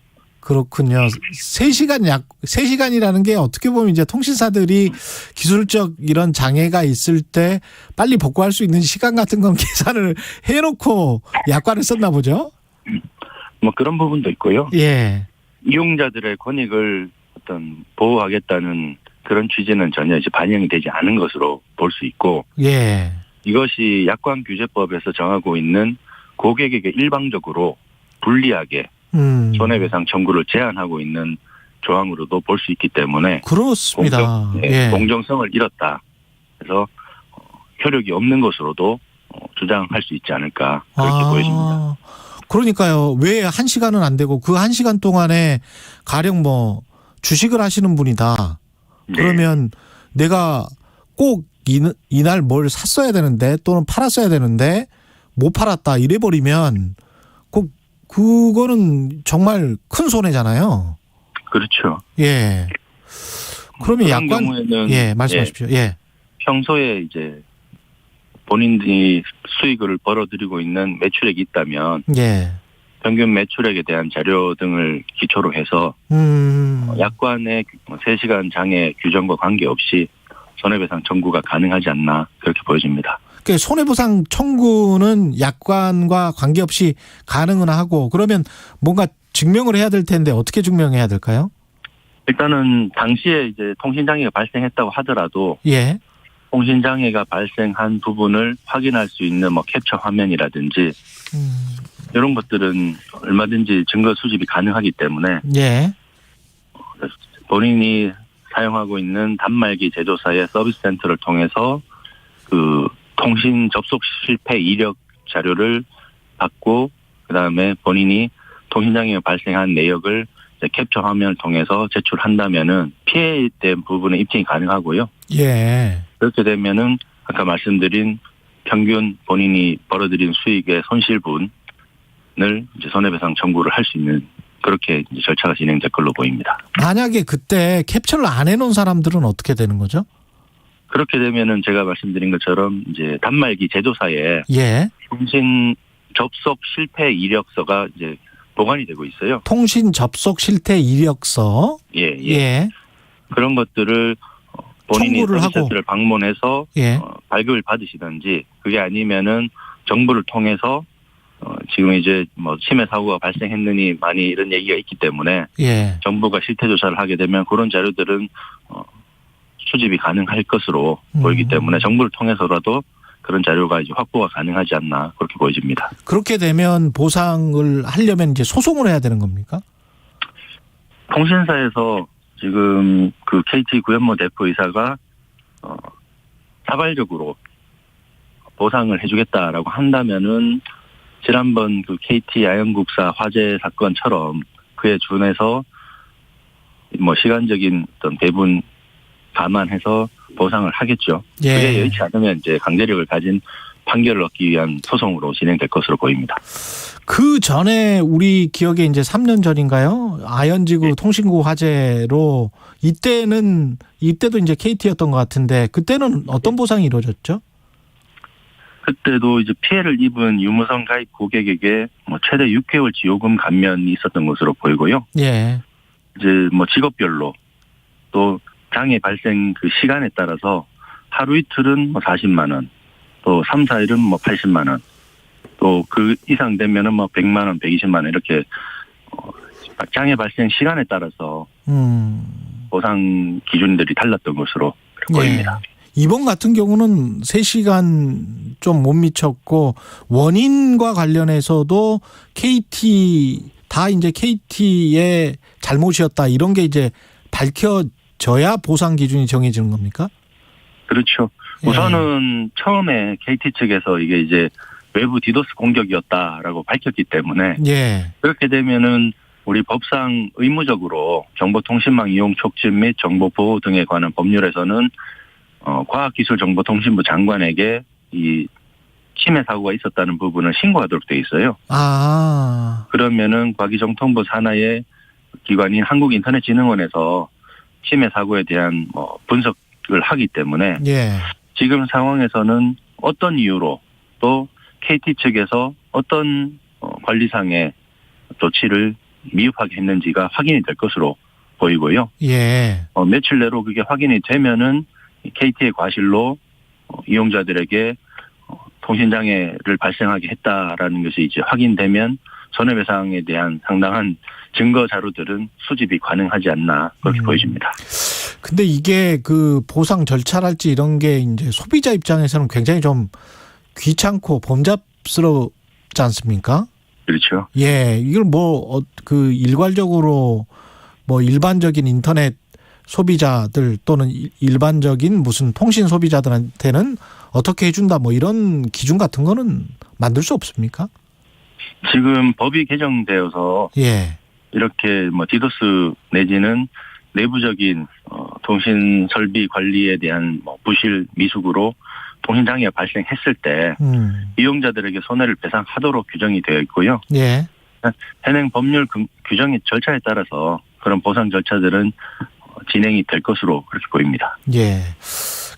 그렇군요. 3시간이라는 게 어떻게 보면 이제 통신사들이 기술적 이런 장애가 있을 때 빨리 복구할 수 있는 시간 같은 건 계산을 해놓고 약관을 썼나 보죠? 뭐 그런 부분도 있고요. 예. 이용자들의 권익을 어떤 보호하겠다는 그런 취지는 전혀 이제 반영이 되지 않은 것으로 볼 수 있고. 예. 이것이 약관규제법에서 정하고 있는 고객에게 일방적으로 불리하게 손해배상 청구를 제한하고 있는 조항으로도 볼 수 있기 때문에 그렇습니다. 공정성을 잃었다. 그래서 효력이 없는 것으로도 주장할 수 있지 않을까 그렇게 보여집니다. 그러니까요. 왜 1시간은 안 되고 그 1시간 동안에 가령 뭐 주식을 하시는 분이다. 그러면 내가 꼭 이날 뭘 샀어야 되는데 또는 팔았어야 되는데 못 팔았다 이래버리면 그거는 정말 큰 손해잖아요. 그렇죠. 예. 그러면 약관 경우에는 예 말씀하십시오. 예. 평소에 이제 본인이 수익을 벌어들이고 있는 매출액이 있다면 예. 평균 매출액에 대한 자료 등을 기초로 해서 약관의 3시간 장애 규정과 관계없이 손해배상 청구가 가능하지 않나 그렇게 보여집니다. 그러니까 손해보상 청구는 약관과 관계없이 가능은 하고 그러면 뭔가 증명을 해야 될 텐데 어떻게 증명해야 될까요? 일단은 당시에 이제 통신장애가 발생했다고 하더라도 예. 통신장애가 발생한 부분을 확인할 수 있는 뭐 캡처 화면이라든지 이런 것들은 얼마든지 증거 수집이 가능하기 때문에 예. 본인이 사용하고 있는 단말기 제조사의 서비스 센터를 통해서 그 통신 접속 실패 이력 자료를 받고 그다음에 본인이 통신장애가 발생한 내역을 캡처 화면을 통해서 제출한다면은 피해된 부분의 입증이 가능하고요. 예. 그렇게 되면은 아까 말씀드린 평균 본인이 벌어들인 수익의 손실분을 이제 손해배상 청구를 할 수 있는 그렇게 이제 절차가 진행될 걸로 보입니다. 만약에 그때 캡처를 안 해놓은 사람들은 어떻게 되는 거죠? 그렇게 되면은 제가 말씀드린 것처럼 이제 단말기 제조사에 예. 통신 접속 실패 이력서가 이제 보관이 되고 있어요. 통신 접속 실태 이력서. 예. 그런 것들을 본인이 서비스센터를 방문해서 예. 발급을 받으시든지 그게 아니면은 정부를 통해서 지금 이제 뭐 침해 사고가 발생했느니 많이 이런 얘기가 있기 때문에 예. 정부가 실태 조사를 하게 되면 그런 자료들은 수집이 가능할 것으로 보이기 때문에 정부를 통해서라도 그런 자료가 이제 확보가 가능하지 않나 그렇게 보여집니다. 그렇게 되면 보상을 하려면 이제 소송을 해야 되는 겁니까? 통신사에서 지금 그 KT 구현모 대표이사가 자발적으로 보상을 해주겠다라고 한다면은 지난번 그 KT 아연국사 화재 사건처럼 그에 준해서 뭐 시간적인 어떤 배분 감안해서 보상을 하겠죠. 예. 그게 여의치 않으면 이제 강제력을 가진 판결을 얻기 위한 소송으로 진행될 것으로 보입니다. 그 전에 우리 기억에 이제 3년 전인가요? 아현지구 통신구 화재로 이때도 이제 KT였던 것 같은데 그때는 어떤 보상이 이루어졌죠? 그때도 이제 피해를 입은 유무선 가입 고객에게 뭐 최대 6개월치 요금 감면이 있었던 것으로 보이고요. 예. 이제 뭐 직업별로 또 장애 발생 그 시간에 따라서 하루 이틀은 뭐 40만 원, 또 3, 4일은 뭐 80만 원, 또 그 이상 되면은 뭐 100만 원, 120만 원 이렇게 장애 발생 시간에 따라서 보상 기준들이 달랐던 것으로 보입니다. 예. 이번 같은 경우는 3시간 좀 못 미쳤고 원인과 관련해서도 KT 다 이제 KT의 잘못이었다 이런 게 이제 밝혀져야 보상 기준이 정해지는 겁니까? 그렇죠. 우선은 처음에 KT 측에서 이게 이제 외부 디도스 공격이었다라고 밝혔기 때문에 예. 그렇게 되면은 우리 법상 의무적으로 정보통신망 이용 촉진 및 정보 보호 등에 관한 법률에서는 과학기술정보통신부 장관에게 이 침해 사고가 있었다는 부분을 신고하도록 돼 있어요. 그러면은 과기정통부 산하의 기관인 한국인터넷진흥원에서 침해 사고에 대한 뭐 분석을 하기 때문에 예. 지금 상황에서는 어떤 이유로 또 KT 측에서 어떤 관리상의 조치를 미흡하게 했는지가 확인이 될 것으로 보이고요. 예. 며칠 내로 그게 확인이 되면은 KT의 과실로 이용자들에게 통신장애를 발생하게 했다라는 것이 이제 확인되면 손해배상에 대한 상당한 증거 자료들은 수집이 가능하지 않나 그렇게 보여집니다. 근데 이게 그 보상 절차랄지 이런 게 이제 소비자 입장에서는 굉장히 좀 귀찮고 범잡스럽지 않습니까? 그렇죠. 예, 이걸 그 일괄적으로 일반적인 인터넷 소비자들 또는 일반적인 무슨 통신 소비자들한테는 어떻게 해준다 이런 기준 같은 거는 만들 수 없습니까? 지금 법이 개정되어서 예. 이렇게 디도스 내지는 내부적인 통신 설비 관리에 대한 규실 미숙으로 통신 장애가 발생했을 때 이용자들에게 손해를 배상하도록 규정이 되어 있고요. 예. 현행 법률 규정의 절차에 따라서 그런 보상 절차들은 진행이 될 것으로 그렇게 보입니다. 예.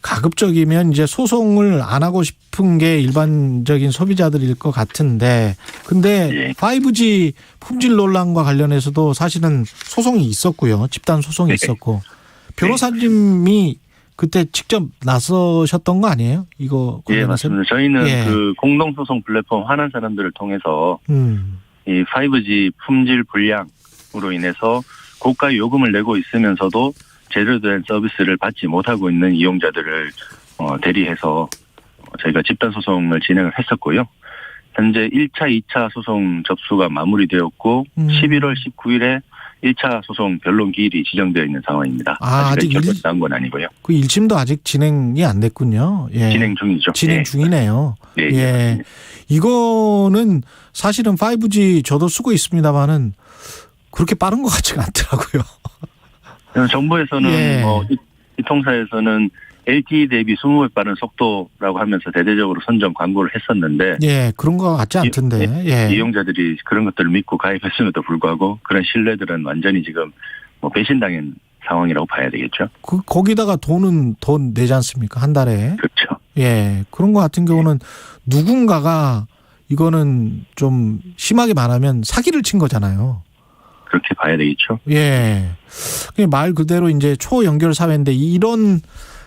가급적이면 이제 소송을 안 하고 싶은 게 일반적인 소비자들일 것 같은데, 근데 5G 품질 논란과 관련해서도 사실은 소송이 있었고요. 집단 소송이 있었고, 변호사님이 그때 직접 나서셨던 거 아니에요? 이거 예, 맞습니다. 저희는 예. 그 공동소송 플랫폼 화난 사람들을 통해서 이 5G 품질 불량으로 인해서 고가 요금을 내고 있으면서도 제대로 된 서비스를 받지 못하고 있는 이용자들을 대리해서 저희가 집단 소송을 진행을 했었고요. 현재 1차, 2차 소송 접수가 마무리되었고 11월 19일에 1차 소송 변론 기일이 지정되어 있는 상황입니다. 아직 결론이 나온 건 아니고요. 그 1심도 아직 진행이 안 됐군요. 예. 진행 중이죠. 진행 중이네요. 예. 예. 이거는 사실은 5G 저도 쓰고 있습니다만은 그렇게 빠른 것 같지가 않더라고요. 정부에서는 예. 이 통사에서는 LTE 대비 20배 빠른 속도라고 하면서 대대적으로 선전 광고를 했었는데, 예, 그런 거 같지 않던데. 예. 이용자들이 그런 것들을 믿고 가입했음에도 불구하고 그런 신뢰들은 완전히 지금 배신당한 상황이라고 봐야 되겠죠. 거기다가 돈 내지 않습니까? 한 달에. 그렇죠. 예, 그런 거 같은 경우는 누군가가 이거는 좀 심하게 말하면 사기를 친 거잖아요. 그렇게 봐야 되겠죠. 예. 말 그대로 이제 초연결 사회인데 이런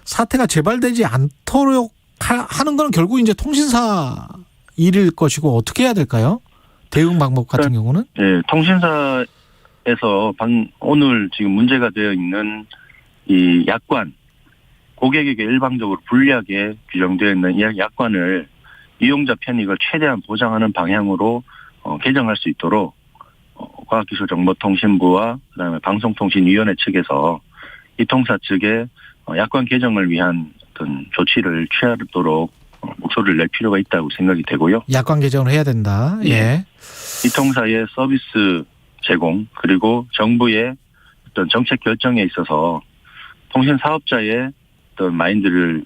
사태가 재발되지 않도록 하는 건 결국 이제 통신사 일일 것이고 어떻게 해야 될까요? 대응 방법 같은 경우는? 예, 통신사에서 오늘 지금 문제가 되어 있는 이 약관, 고객에게 일방적으로 불리하게 규정되어 있는 이 약관을 이용자 편익을 최대한 보장하는 방향으로 개정할 수 있도록 과학기술정보통신부와 그다음에 방송통신위원회 측에서 이 통사 측에 약관 개정을 위한 어떤 조치를 취하도록 목소리를 낼 필요가 있다고 생각이 되고요. 약관 개정을 해야 된다. 예. 이 통사의 서비스 제공 그리고 정부의 어떤 정책 결정에 있어서 통신 사업자의 어떤 마인드를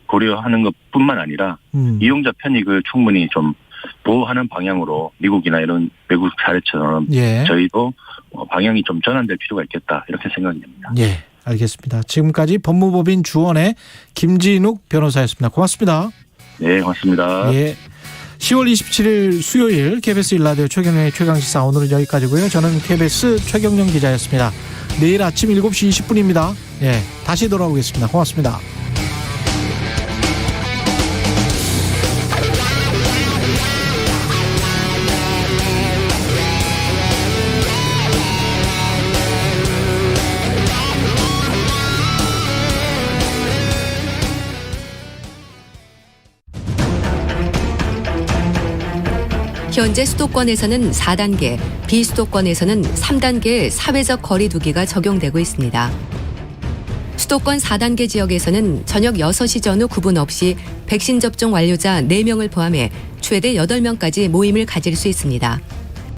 고려하는 것뿐만 아니라 이용자 편익을 충분히 좀 보호하는 방향으로 미국이나 이런 외국 사례처럼 예. 저희도 방향이 좀 전환될 필요가 있겠다 이렇게 생각이 됩니다. 예, 알겠습니다. 지금까지 법무법인 주원의 김진욱 변호사였습니다. 고맙습니다. 네, 고맙습니다. 예. 10월 27일 수요일 KBS 1라디오 최경영의 최강시사 오늘은 여기까지고요. 저는 KBS 최경영 기자였습니다. 내일 아침 7시 20분입니다. 예, 다시 돌아오겠습니다. 고맙습니다. 현재 수도권에서는 4단계, 비수도권에서는 3단계의 사회적 거리 두기가 적용되고 있습니다. 수도권 4단계 지역에서는 저녁 6시 전후 구분 없이 백신 접종 완료자 4명을 포함해 최대 8명까지 모임을 가질 수 있습니다.